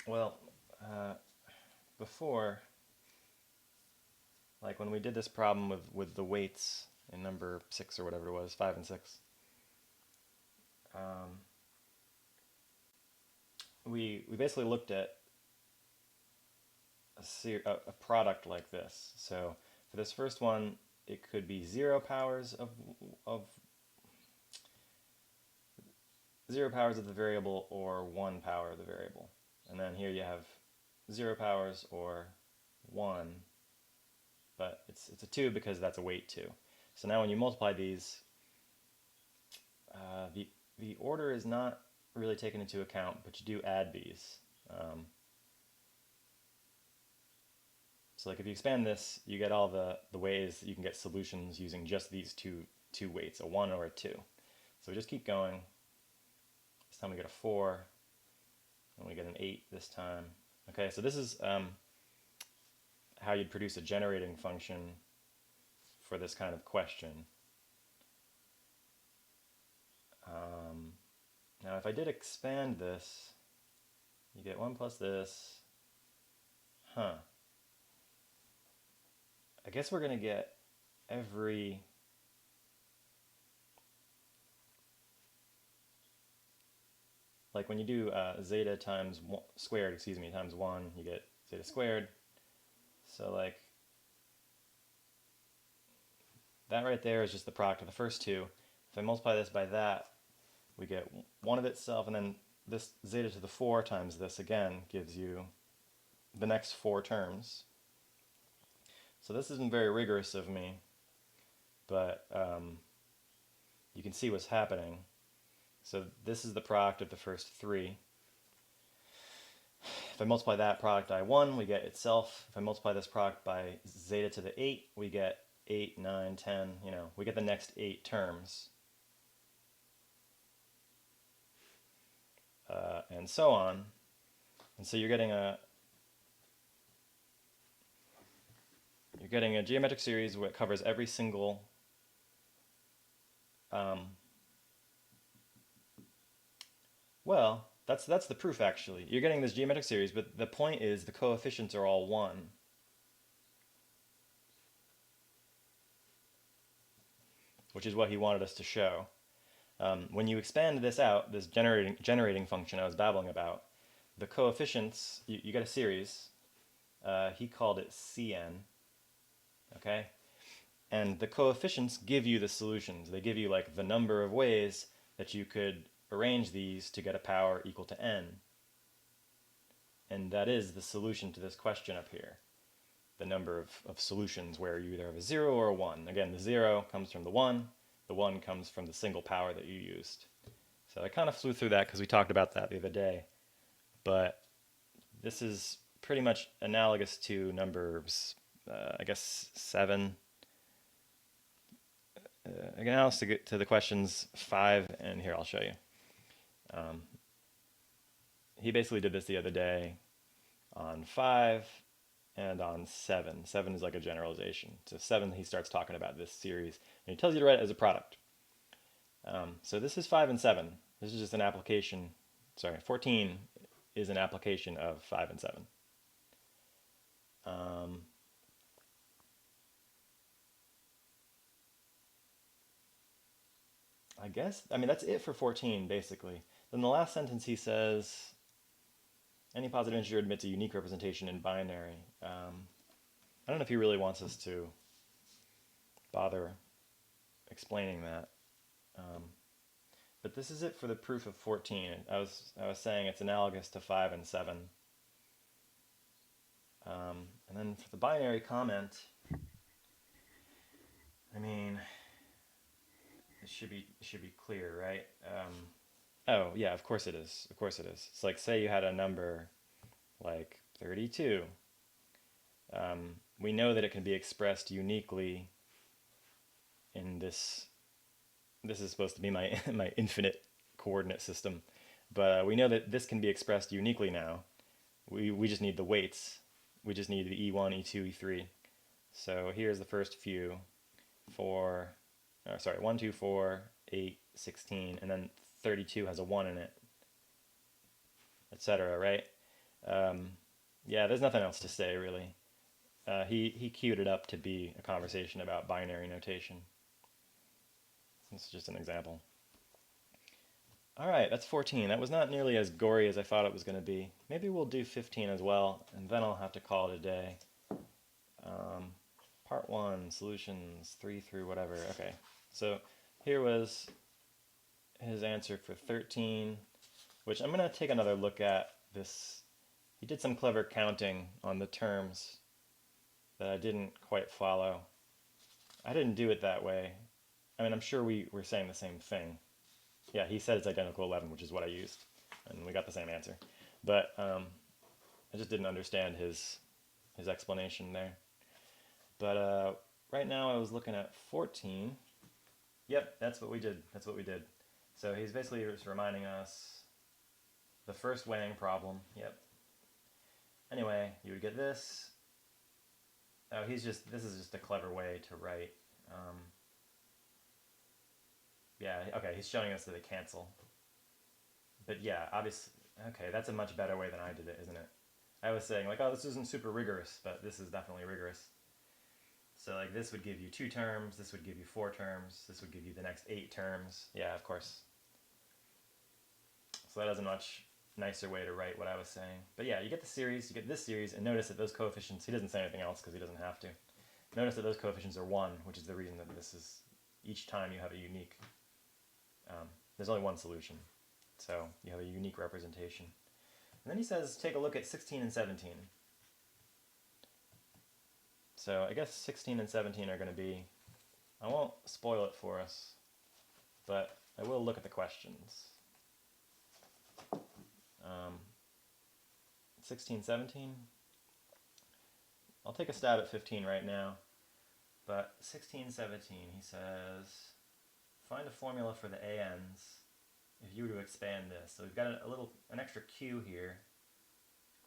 Well, before, like when we did this problem with the weights in number 6 or whatever it was, 5 and 6, we basically looked at a product like this. So for this first one, it could be 0 powers of 0 powers of the variable or 1 power of the variable. And then here you have 0 powers or 1, but it's a 2 because that's a weight 2. So now when you multiply these, the order is not really taken into account, but you do add these. So like if you expand this, you get all the ways that you can get solutions using just these two weights, a 1 or a 2. So we just keep going. This time we get a 4, and we get an 8 this time. Okay, so this is how you'd produce a generating function for this kind of question. Now if I did expand this, you get 1 plus this. I guess we're going to get every like when you do zeta times squared, times 1, you get zeta squared. So like that right there is just the product of the first two. If I multiply this by that, we get 1 of itself, and then this zeta to the 4 times this again gives you the next 4 terms. So this isn't very rigorous of me, but you can see what's happening. So this is the product of the first 3. If I multiply that product by 1, we get itself. If I multiply this product by zeta to the 8, we get 8, 9, 10, we get the next 8 terms. And so on. And so you're getting a geometric series that covers every single well, that's the proof actually. You're getting this geometric series, but the point is the coefficients are all 1. Which is what he wanted us to show. When you expand this out, this generating function I was babbling about, the coefficients, you get a series. He called it Cn. Okay? And the coefficients give you the solutions. They give you like the number of ways that you could arrange these to get a power equal to n. And that is the solution to this question up here. The number of solutions where you either have a 0 or a 1. Again, the 0 comes from the 1 comes from the single power that you used. So I kind of flew through that because we talked about that the other day. But this is pretty much analogous to numbers, I guess 7. Again, I'll get to the questions 5, and here I'll show you. He basically did this the other day on 5 and on 7. 7 is like a generalization. So 7, he starts talking about this series, and he tells you to write it as a product. So this is 5 and 7. This is just an application. Sorry, 14 is an application of 5 and 7. Um, I guess, I mean, that's it for 14, basically. Then the last sentence he says, any positive integer admits a unique representation in binary. I don't know if he really wants us to bother explaining that. But this is it for the proof of 14. I was saying it's analogous to 5 and 7. And then for the binary comment, I mean, it should be clear, right? Oh yeah, of course it is. Of course it is. It's like, say you had a number like 32. We know that it can be expressed uniquely in this. This is supposed to be my my infinite coordinate system, but we know that this can be expressed uniquely now. We just need the weights. We just need the E1, E2, E3. So here's the first few. 1, 2, 4, 8, 16, and then 32 has a 1 in it, etc. Right? Yeah, there's nothing else to say really. He queued it up to be a conversation about binary notation. This is just an example. All right, that's 14. That was not nearly as gory as I thought it was going to be. Maybe we'll do 15 as well, and then I'll have to call it a day. Part 1, solutions 3 through whatever. Okay, so here was his answer for 13, which I'm going to take another look at this. He did some clever counting on the terms that I didn't quite follow. I didn't do it that way. I mean, I'm sure we were saying the same thing. Yeah, he said it's identical 11, which is what I used, and we got the same answer. But I just didn't understand his explanation there. But right now I was looking at 14. Yep, that's what we did. That's what we did. So he's basically just reminding us the first weighing problem. Yep. Anyway, you would get this. Oh, this is just a clever way to write. Yeah, okay, he's showing us that they cancel. But yeah, obviously, okay, that's a much better way than I did it, isn't it? I was saying, like, oh, this isn't super rigorous, but this is definitely rigorous. So, like, this would give you 2 terms, this would give you 4 terms, this would give you the next 8 terms. Yeah, of course. So that is a much nicer way to write what I was saying. But yeah, you get the series, you get this series, and notice that those coefficients, he doesn't say anything else because he doesn't have to. Notice that those coefficients are 1, which is the reason that this is, each time you have a unique, there's only one solution. So you have a unique representation. And then he says, take a look at 16 and 17. So I guess 16 and 17 are going to be, I won't spoil it for us, but I will look at the questions. 16, 17. I'll take a stab at 15 right now, but 16, 17, he says, find a formula for the ANs if you were to expand this. So we've got an extra q here.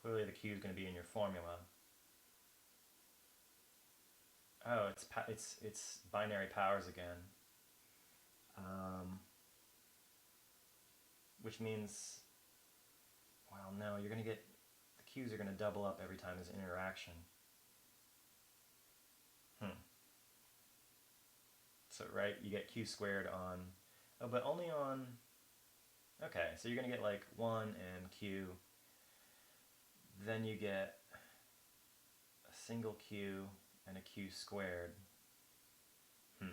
Clearly the q is going to be in your formula. Oh, it's binary powers again. Which means, well, no, you're going to get, the q's are going to double up every time there's an interaction. So, right, you get q squared on, oh, but only on, okay, so you're going to get like 1 and q, then you get a single q and a q squared. And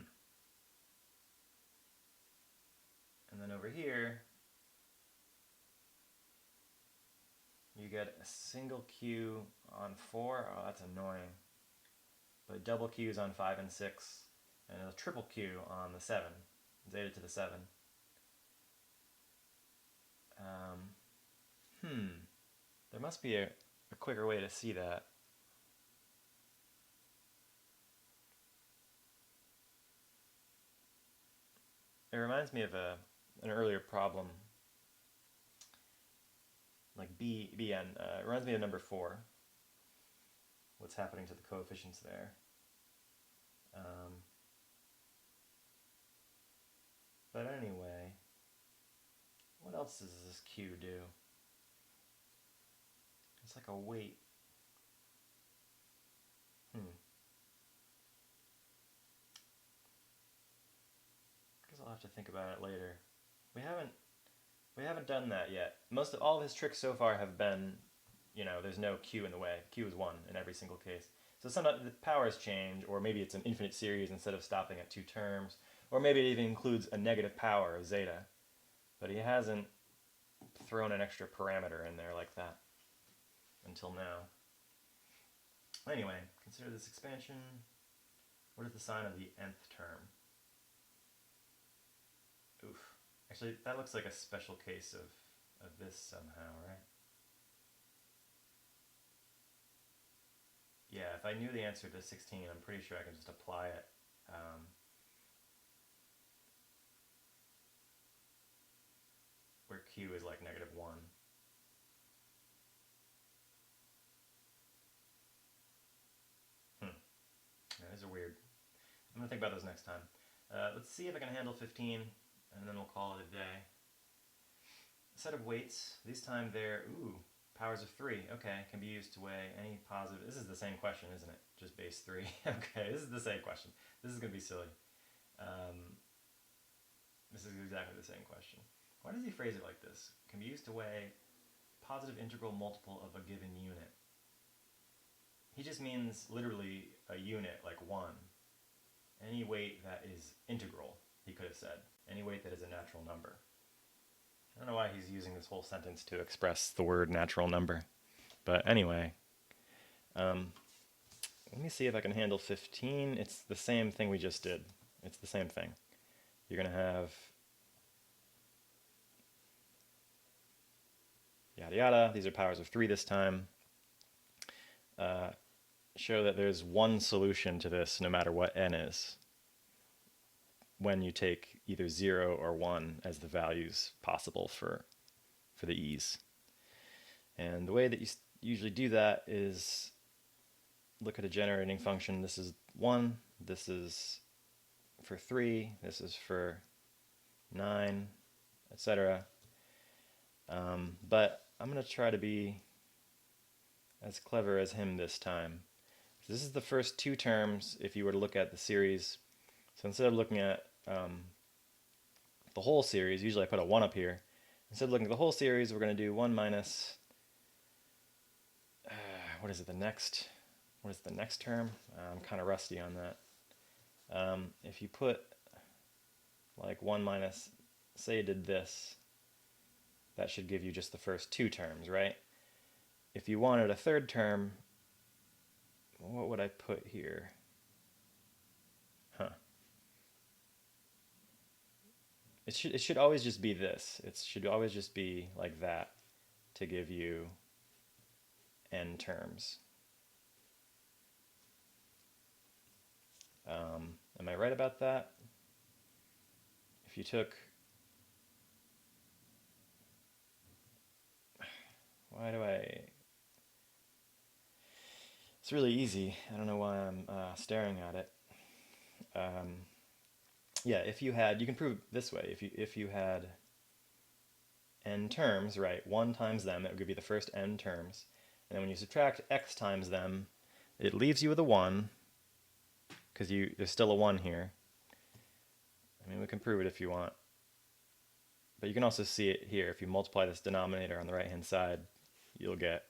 then over here, you get a single q on 4, oh, that's annoying, but double q's on 5 and 6, and a triple q on the 7, zeta to the 7. There must be a quicker way to see that. It reminds me of an earlier problem, like Bn. It reminds me of number 4. What's happening to the coefficients there? But anyway, what else does this q do? It's like a weight. think about it later. We haven't done that yet. All of his tricks so far have been, there's no q in the way. Q is 1 in every single case. So sometimes the powers change, or maybe it's an infinite series instead of stopping at 2 terms, or maybe it even includes a negative power of zeta. But he hasn't thrown an extra parameter in there like that until now. Anyway, consider this expansion. What is the sign of the nth term? Oof. Actually, that looks like a special case of this somehow, right? Yeah, if I knew the answer to 16, I'm pretty sure I can just apply it. Where q is like -1. Yeah, those are weird. I'm going to think about those next time. Let's see if I can handle 15, and then we'll call it a day. A set of weights. This time they're, powers of 3. Okay, can be used to weigh any positive. This is the same question, isn't it? Just base 3. Okay, this is the same question. This is going to be silly. This is exactly the same question. Why does he phrase it like this? Can be used to weigh positive integral multiple of a given unit. He just means literally a unit, like 1. Any weight that is integral, he could have said. Any weight that is a natural number. I don't know why he's using this whole sentence to express the word natural number. But anyway, let me see if I can handle 15. It's the same thing we just did. It's the same thing. You're going to have yada yada. These are powers of 3 this time. Show that there's one solution to this no matter what n is, when you take either 0 or 1 as the values possible for the e's. And the way that you usually do that is look at a generating function. This is 1, this is for 3, this is for 9, etc. But I'm going to try to be as clever as him this time. So this is the first 2 terms if you were to look at the series. So instead of looking at the whole series, usually I put a 1 up here. Instead of looking at the whole series, we're going to do 1 minus, what is the next term? I'm kind of rusty on that. If you put like 1 minus, say you did this, that should give you just the first 2 terms, right? If you wanted a third term, what would I put here? It should always just be this. It should always just be like that to give you n terms. Am I right about that? If you took, it's really easy. I don't know why I'm staring at it. Yeah, if you had, you can prove it this way. If you had n terms, right, 1 times them, that would give you the first n terms. And then when you subtract x times them, it leaves you with a 1, because there's still a 1 here. I mean, we can prove it if you want. But you can also see it here. If you multiply this denominator on the right-hand side, you'll get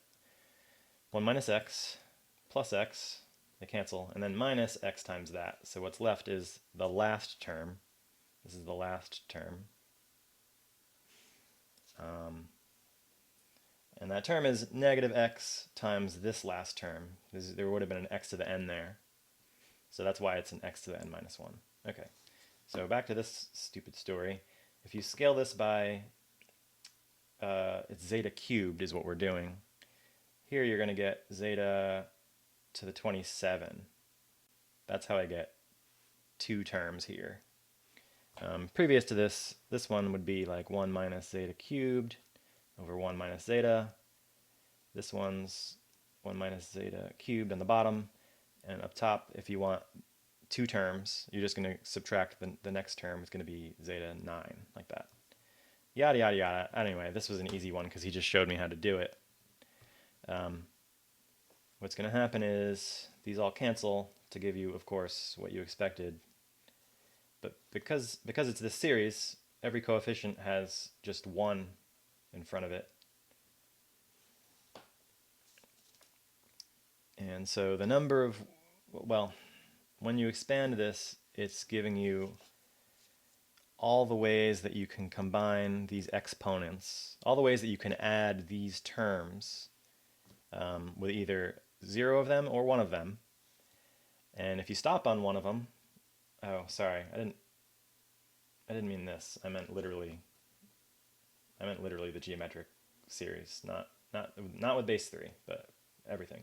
1 minus x plus x, they cancel, and then minus x times that. So what's left is the last term. This is the last term. And that term is negative x times this last term. There would have been an x to the n there. So that's why it's an x to the n minus 1. Okay, so back to this stupid story. If you scale this by, it's zeta cubed is what we're doing. Here you're going to get zeta to the 27. That's how I get 2 terms here. Previous to this one would be like 1 minus zeta cubed over 1 minus zeta. This one's 1 minus zeta cubed on the bottom. And up top, if you want 2 terms, you're just going to subtract the next term. It's going to be zeta 9, like that. Yada, yada, yada. Anyway, this was an easy one because he just showed me how to do it. What's going to happen is these all cancel to give you, of course, what you expected. But because it's this series, every coefficient has just 1 in front of it. And so the number of, well, when you expand this, it's giving you all the ways that you can combine these exponents, all the ways that you can add these terms with either 0 of them or 1 of them. And if you stop on one of them, oh, sorry, I didn't mean this. I meant literally the geometric series, not with base 3, but everything.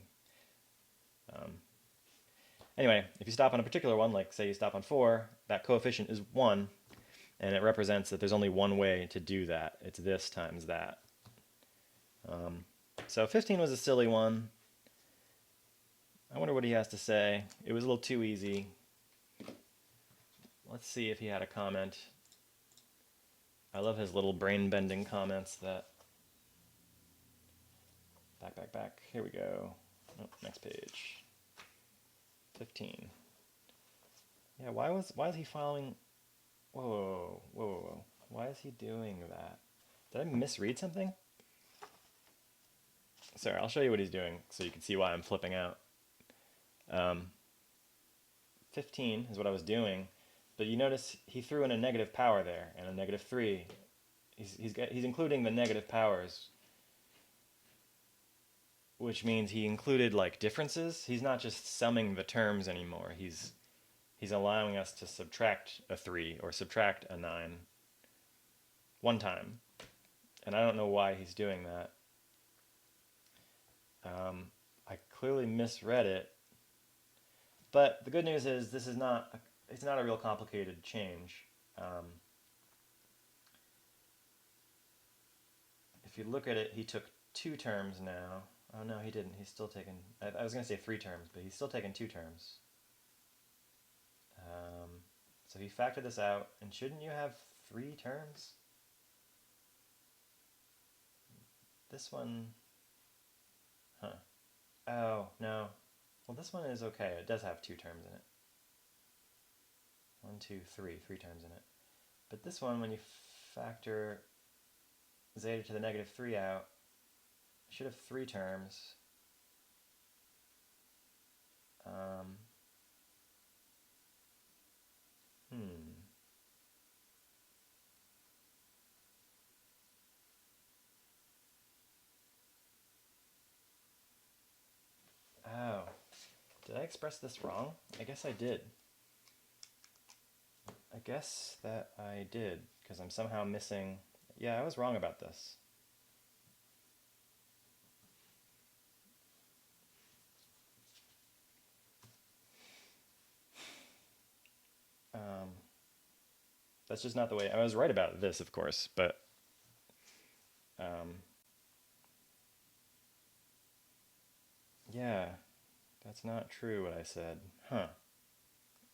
Anyway, if you stop on a particular one, like say you stop on 4, that coefficient is 1, and it represents that there's only one way to do that. It's this times that. So 15 was a silly one. I wonder what he has to say. It was a little too easy. Let's see if he had a comment. I love his little brain-bending comments that... Back. Here we go. Oh, next page. 15. Yeah, why is he following... Whoa. Why is he doing that? Did I misread something? Sorry, I'll show you what he's doing so you can see why I'm flipping out. 15 is what I was doing, but you notice he threw in a negative power there and a negative 3. He's including the negative powers, which means he included like differences. He's not just summing the terms anymore. He's allowing us to subtract a 3 or subtract a 9 one time. And I don't know why he's doing that. I clearly misread it. But the good news is this is it's not a real complicated change. If you look at it, he took 2 terms now. Oh no, he didn't. He's still taking, I was going to say 3 terms, but he's still taking 2 terms. So he factored this out, and shouldn't you have 3 terms? This one, oh, no. Well, this one is okay. It does have 2 terms in it. 1, 2, 3 terms in it. But this one, when you factor zeta to the negative 3 out, it should have 3 terms. Oh, did I express this wrong? I guess I did. I guess that I did, because I'm somehow missing... Yeah, I was wrong about this. That's just not the way... I was right about this, of course, but... yeah, that's not true what I said. Huh.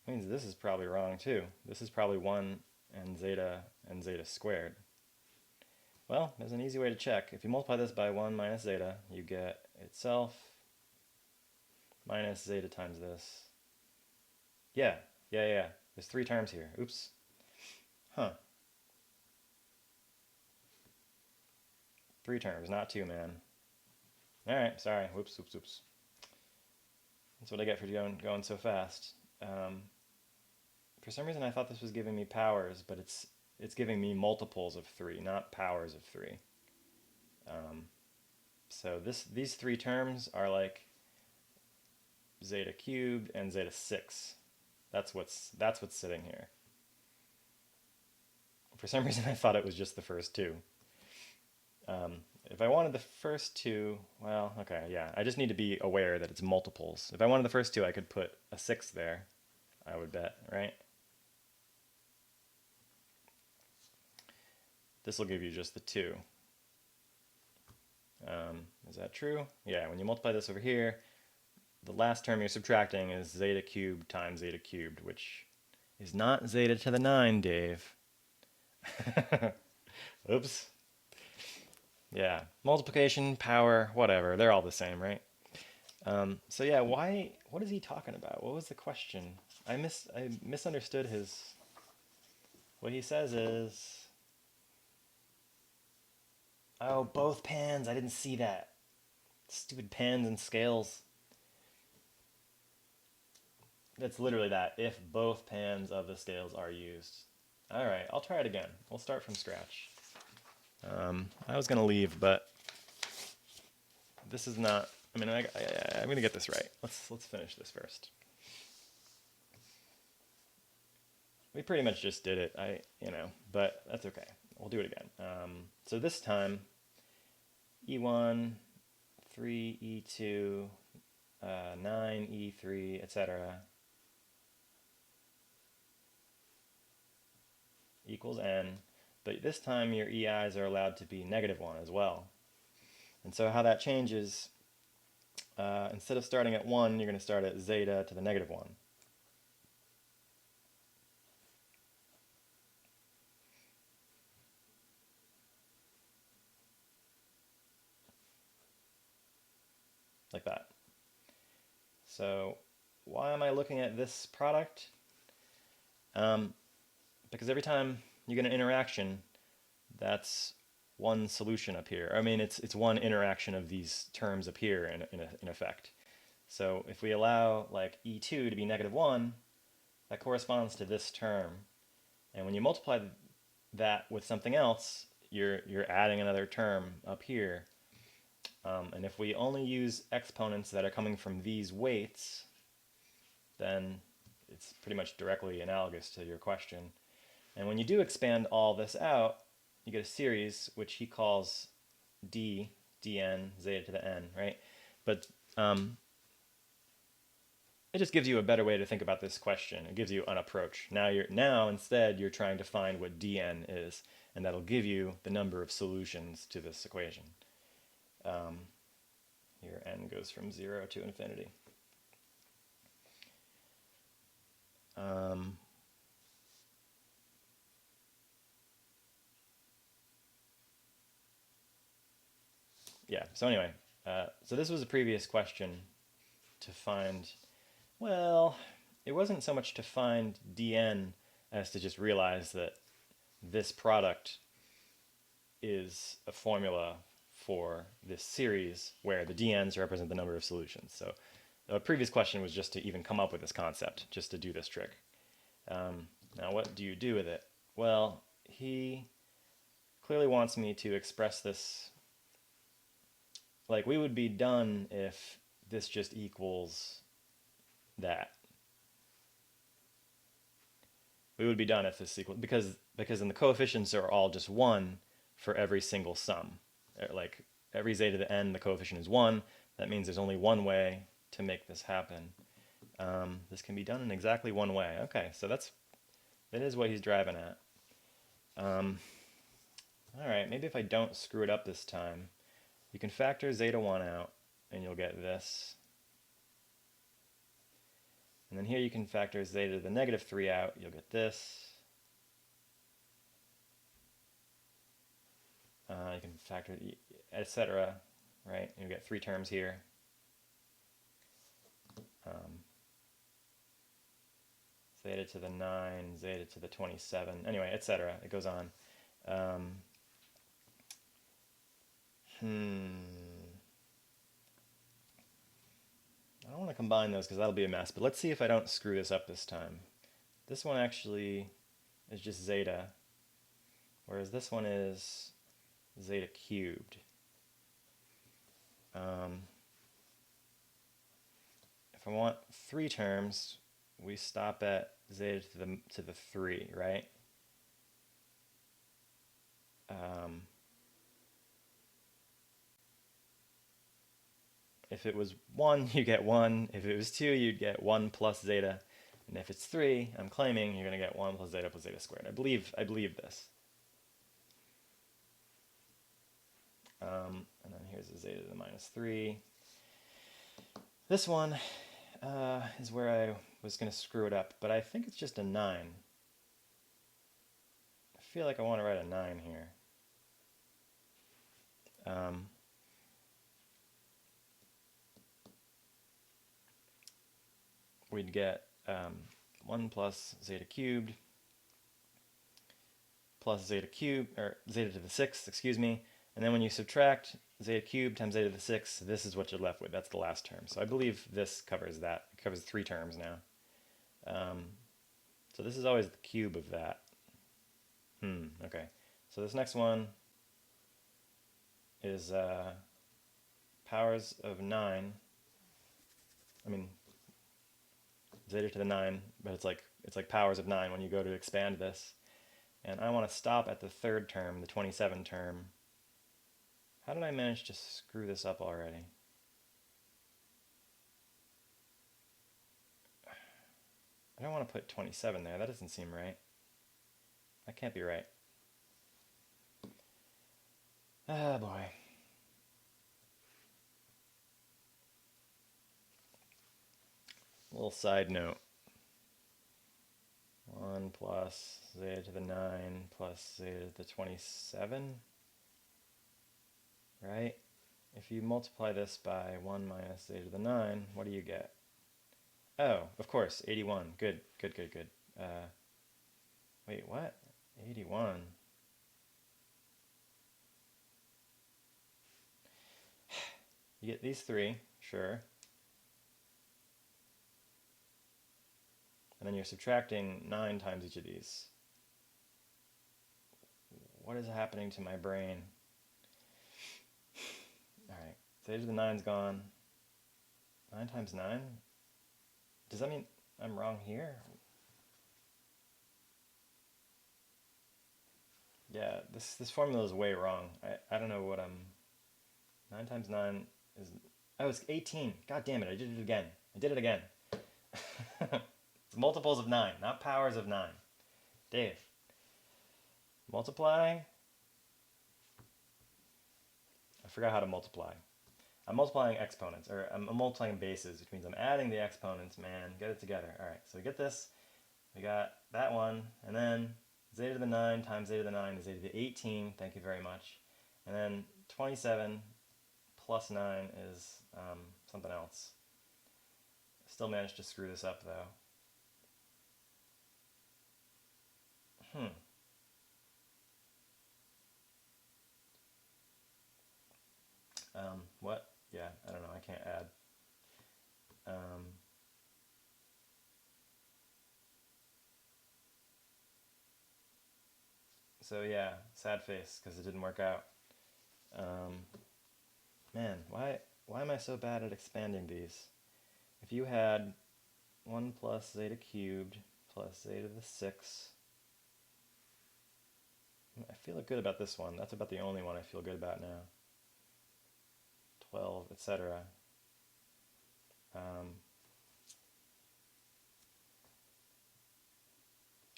Means this is probably wrong too. This is probably 1 and zeta squared. Well, there's an easy way to check. If you multiply this by 1 minus zeta, you get itself minus zeta times this. Yeah. There's 3 terms here. Oops. Huh. 3 terms, not 2, man. Alright, sorry. Whoops. That's what I get for going so fast. For some reason I thought this was giving me powers, but it's giving me multiples of 3, not powers of 3. So these 3 terms are like zeta cubed and zeta 6. That's what's sitting here. For some reason I thought it was just the first 2. If I wanted the first 2, well, okay, yeah, I just need to be aware that it's multiples. If I wanted the first 2, I could put a 6 there, I would bet, right? This will give you just the 2. Is that true? Yeah, when you multiply this over here, the last term you're subtracting is zeta cubed times zeta cubed, which is not zeta to the 9, Dave. Oops. Yeah, multiplication, power, whatever, they're all the same, right? So yeah, what is he talking about? What was the question? I misunderstood his what he says is, oh, both pans, I didn't see that. Stupid pans and scales. It's literally that, if both pans of the scales are used. All right, I'll try it again. We'll start from scratch. I was going to leave, but this is not, I mean, I'm going to get this right. Let's finish this first. We pretty much just did it, but that's okay. We'll do it again. So this time, E1, 3, E2, 9, E3, etc. equals n, but this time your EIs are allowed to be -1 as well. And so how that changes, instead of starting at 1, you're going to start at zeta to the -1. Like that. So why am I looking at this product? Because every time you get an interaction, that's one solution up here. I mean, it's one interaction of these terms up here in effect. So if we allow like E2 to be -1, that corresponds to this term. And when you multiply that with something else, you're adding another term up here. And if we only use exponents that are coming from these weights, then it's pretty much directly analogous to your question. And when you do expand all this out, you get a series which he calls dn, zeta to the n, right? But it just gives you a better way to think about this question. It gives you an approach. Now instead you're trying to find what dn is, and that'll give you the number of solutions to this equation. Here n goes from 0 to infinity. Yeah, so anyway, so this was a previous question to find, well, it wasn't so much to find dn as to just realize that this product is a formula for this series where the dn's represent the number of solutions. So the previous question was just to even come up with this concept, just to do this trick. Now what do you do with it? Well, he clearly wants me to express this like we would be done if this just equals that. We would be done if this equals, because then the coefficients are all just 1 for every single sum. Like every zeta to the n, the coefficient is 1. That means there's only one way to make this happen. This can be done in exactly one way. Okay, so that is what he's driving at. All right, maybe if I don't screw it up this time, you can factor zeta 1 out, and you'll get this. And then here you can factor zeta to the -3 out, you'll get this. You can factor, etc., right? You'll get 3 terms here. Zeta to the 9, zeta to the 27, anyway, etc. It goes on. I don't want to combine those because that'll be a mess, but let's see if I don't screw this up this time. This one actually is just zeta, whereas this one is zeta cubed. If I want 3 terms, we stop at zeta to the 3, right? If it was 1, you get 1. If it was 2, you'd get 1 plus zeta. And if it's 3, I'm claiming you're going to get 1 plus zeta squared. I believe this. And then here's the zeta to the -3. This one is where I was going to screw it up, but I think it's just a 9. I feel like I want to write a 9 here. We'd get 1 plus zeta cubed plus zeta cubed, or zeta to the 6th, excuse me. And then when you subtract zeta cubed times zeta to the 6th, this is what you're left with. That's the last term. So I believe this covers that. It covers 3 terms now. So this is always the cube of that. Okay. So this next one is powers of 9. I mean, zeta to the 9, but it's like powers of 9 when you go to expand this. And I want to stop at the 3rd term, the 27 term. How did I manage to screw this up already? I don't want to put 27 there. That doesn't seem right. That can't be right. Ah, boy. A little side note. 1 plus zeta to the 9 plus zeta to the 27, right? If you multiply this by 1 minus zeta to the 9, what do you get? Oh, of course, 81. Good. Wait, what? 81? You get these 3, sure. And then you're subtracting 9 times each of these. What is happening to my brain? Alright, zeta to the 9's gone. 9 times 9? Does that mean I'm wrong here? Yeah, this formula is way wrong. I don't know what I'm... 9 times 9 is... Oh, it's 18. God damn it, I did it again. It's multiples of 9, not powers of 9. Dave. Multiply. I forgot how to multiply. I'm multiplying exponents, or I'm multiplying bases, which means I'm adding the exponents, man. Get it together. Alright, so we get this. We got that one, and then zeta to the 9 times zeta to the 9 is zeta to the 18. Thank you very much. And then 27 plus 9 is something else. Still managed to screw this up, though. What? Yeah, I don't know. I can't add. So yeah, sad face because it didn't work out. Man, why am I so bad at expanding these? If you had 1 plus zeta cubed plus zeta to the 6, I feel good about this one. That's about the only one I feel good about now. 12, etc.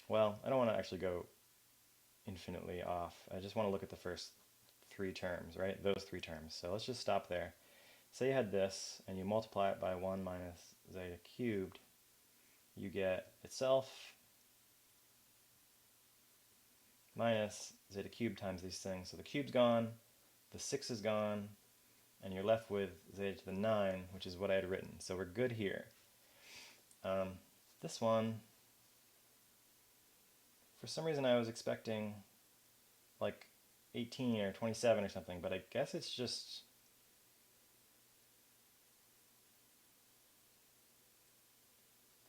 Well, I don't want to actually go infinitely off. I just want to look at the first 3 terms, right? Those 3 terms. So let's just stop there. Say you had this, and you multiply it by 1 minus zeta cubed. You get itself minus zeta cubed times these things. So the cube's gone, the 6 is gone, and you're left with zeta to the 9, which is what I had written. So we're good here. This one, for some reason I was expecting like 18 or 27 or something, but I guess it's just...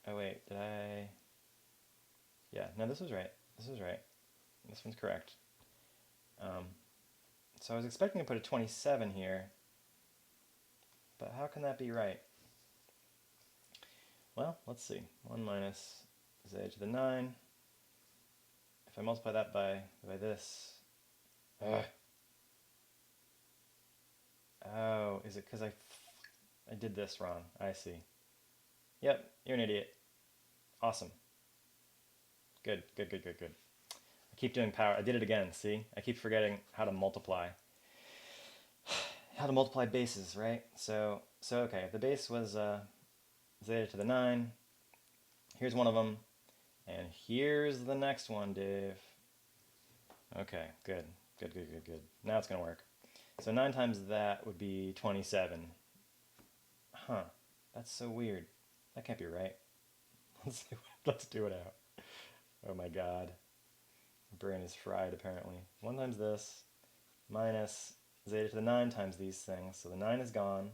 Oh wait, did I... Yeah, no, this was right. This one's correct. So I was expecting to put a 27 here, but how can that be right? Well, let's see. 1 minus zeta to the 9. If I multiply that by this... Oh, is it because I did this wrong? I see. Yep, you're an idiot. Awesome. Good. I keep doing power. I did it again, see? I keep forgetting how to multiply. How to multiply bases, right? So okay, the base was zeta to the 9. Here's one of them. And here's the next one, Dave. Okay, good. Now it's going to work. So 9 times that would be 27. Huh, that's so weird. That can't be right. Let's do it out. Oh my god. My brain is fried, apparently. 1 times this, minus zeta to the 9 times these things. So the 9 is gone,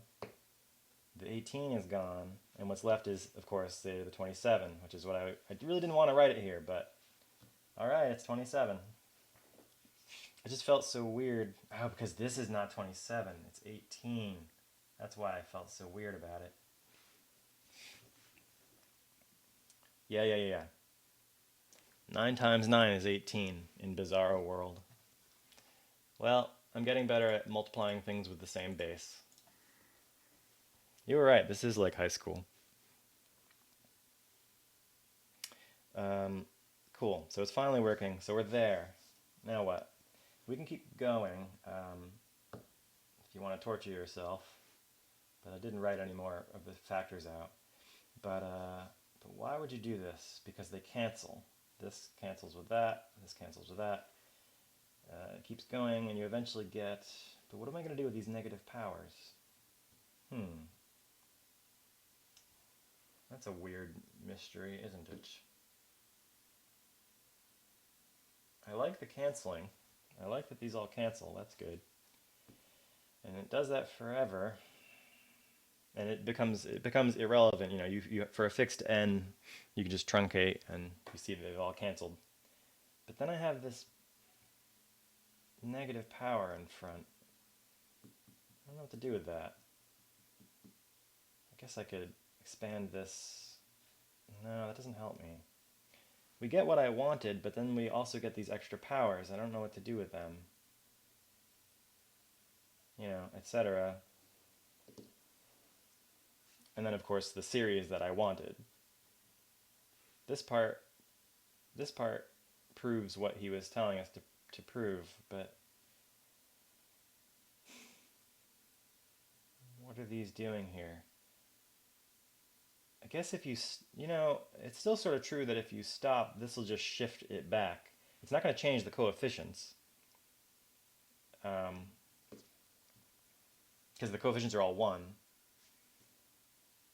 the 18 is gone, and what's left is, of course, zeta to the 27, which is what I really didn't want to write it here, but alright, it's 27. It just felt so weird. Oh, because this is not 27, it's 18. That's why I felt so weird about it. Yeah. 9 times 9 is 18 in Bizarro World. Well, I'm getting better at multiplying things with the same base. You were right, this is like high school. Cool, so it's finally working, so we're there. Now what? We can keep going if you want to torture yourself, but I didn't write any more of the factors out. But why would you do this? Because they cancel. This cancels with that, this cancels with that. It keeps going, and you eventually get... But what am I going to do with these negative powers? That's a weird mystery, isn't it? I like the canceling. I like that these all cancel. That's good. And it does that forever. And it becomes irrelevant. You know, you for a fixed n, you can just truncate, and you see they've all canceled. But then I have this negative power in front. I don't know what to do with that. I guess I could expand this. No, that doesn't help me. We get what I wanted, but then we also get these extra powers. I don't know what to do with them. You know, etc. And then, of course, the series that I wanted. This part proves what he was telling us to prove, but what are these doing here? I guess if you know, it's still sort of true that if you stop, this will just shift it back. It's not going to change the coefficients. Because the coefficients are all 1.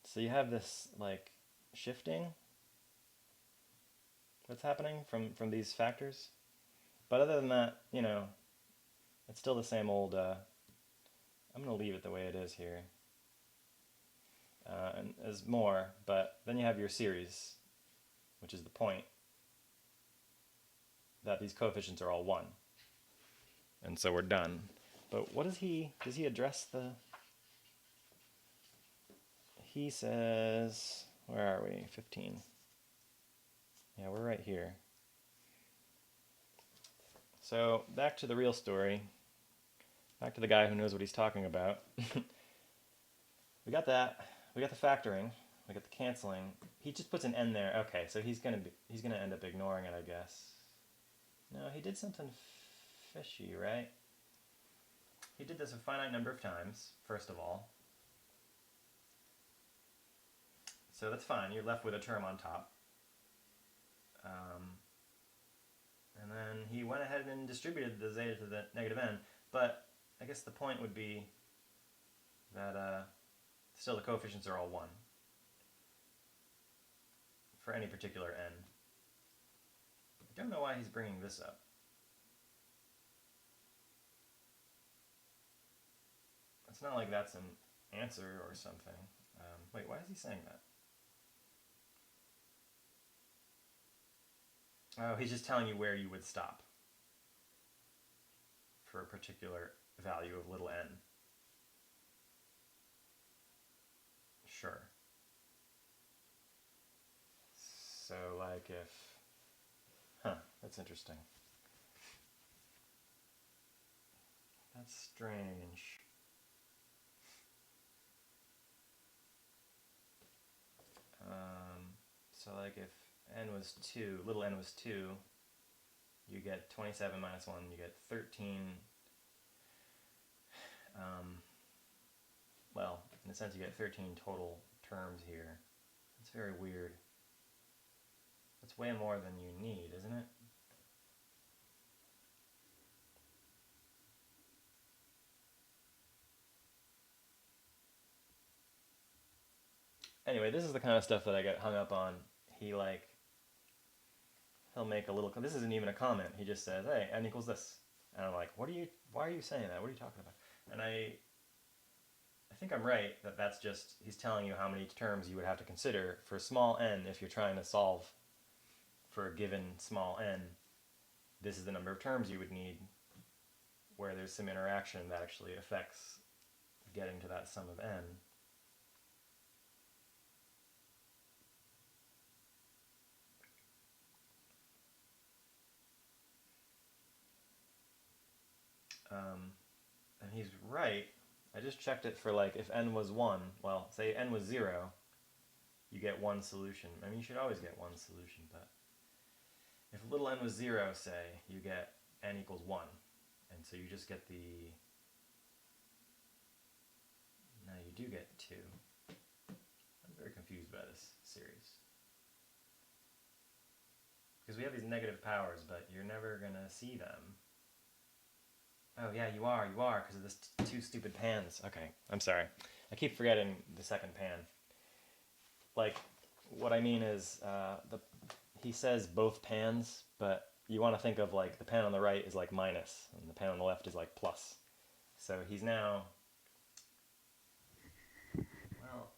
So you have this, like, shifting that's happening from these factors. But other than that, you know, it's still the same old... I'm going to leave it the way it is here. And as more, but then you have your series, which is the point that these coefficients are all 1. And so we're done. But what does he address the... He says, where are we? 15. Yeah, we're right here. So back to the real story. Back to the guy who knows what he's talking about. We got that. We got the factoring. We got the canceling. He just puts an n there. Okay, so he's gonna end up ignoring it, I guess. No, he did something fishy, right? He did this a finite number of times, first of all. So that's fine. You're left with a term on top. And then he went ahead and distributed the zeta to the negative n. But I guess the point would be that still the coefficients are all 1 for any particular n. I don't know why he's bringing this up. It's not like that's an answer or something. Wait, why is he saying that? Oh, he's just telling you where you would stop for a particular value of little n. Sure. So, like if... Huh, that's interesting. That's strange. So like if n was 2, little n was 2, you get 27 minus 1, you get 13. Well, in a sense you get 13 total terms here. It's very weird. That's way more than you need, isn't it? Anyway, this is the kind of stuff that I get hung up on. He, like, he'll make a little, this isn't even a comment, he just says, hey, n equals this. And I'm like, why are you saying that? What are you talking about? And I think I'm right that that's just, he's telling you how many terms you would have to consider for small n if you're trying to solve for a given small n. This is the number of terms you would need where there's some interaction that actually affects getting to that sum of n. And he's right. I just checked it for like if n was 1, well, say n was 0, you get one solution. I mean, you should always get one solution, but if little n was 0, say, you get n equals 1. And so you just get the, no, you do get 2. I'm very confused by this series. Because we have these negative powers, but you're never going to see them. Oh yeah, you are, because of this two stupid pans. Okay, I'm sorry. I keep forgetting the second pan. Like, what I mean is, he says both pans, but you want to think of like the pan on the right is like minus, and the pan on the left is like plus. So he's now, well,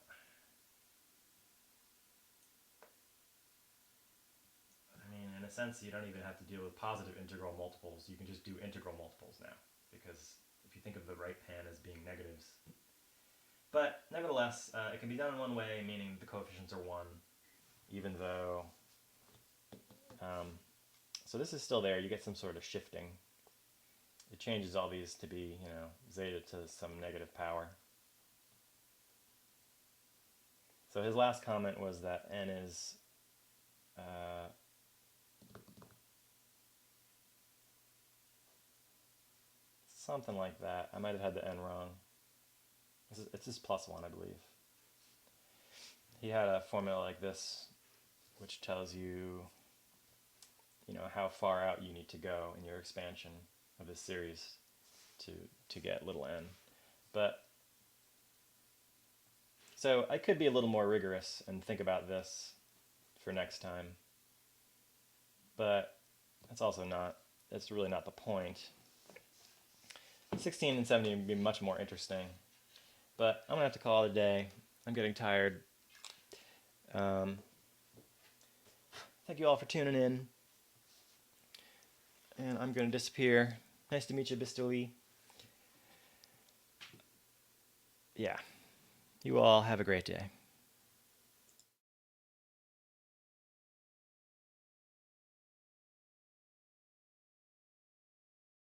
I mean, in a sense, you don't even have to deal with positive integral multiples. You can just do integral multiples now, because if you think of the right pan as being negatives. But nevertheless, it can be done in one way, meaning the coefficients are 1, even though, so this is still there. You get some sort of shifting. It changes all these to be, zeta to some negative power. So his last comment was that n is something like that. I might have had the n wrong. It's just plus 1, I believe. He had a formula like this, which tells you, how far out you need to go in your expansion of this series to get little n. But so I could be a little more rigorous and think about this for next time. But that's really not the point. 16 and 17 would be much more interesting. But I'm going to have to call it a day. I'm getting tired. Thank you all for tuning in. And I'm going to disappear. Nice to meet you, Bistoli. Yeah. You all have a great day.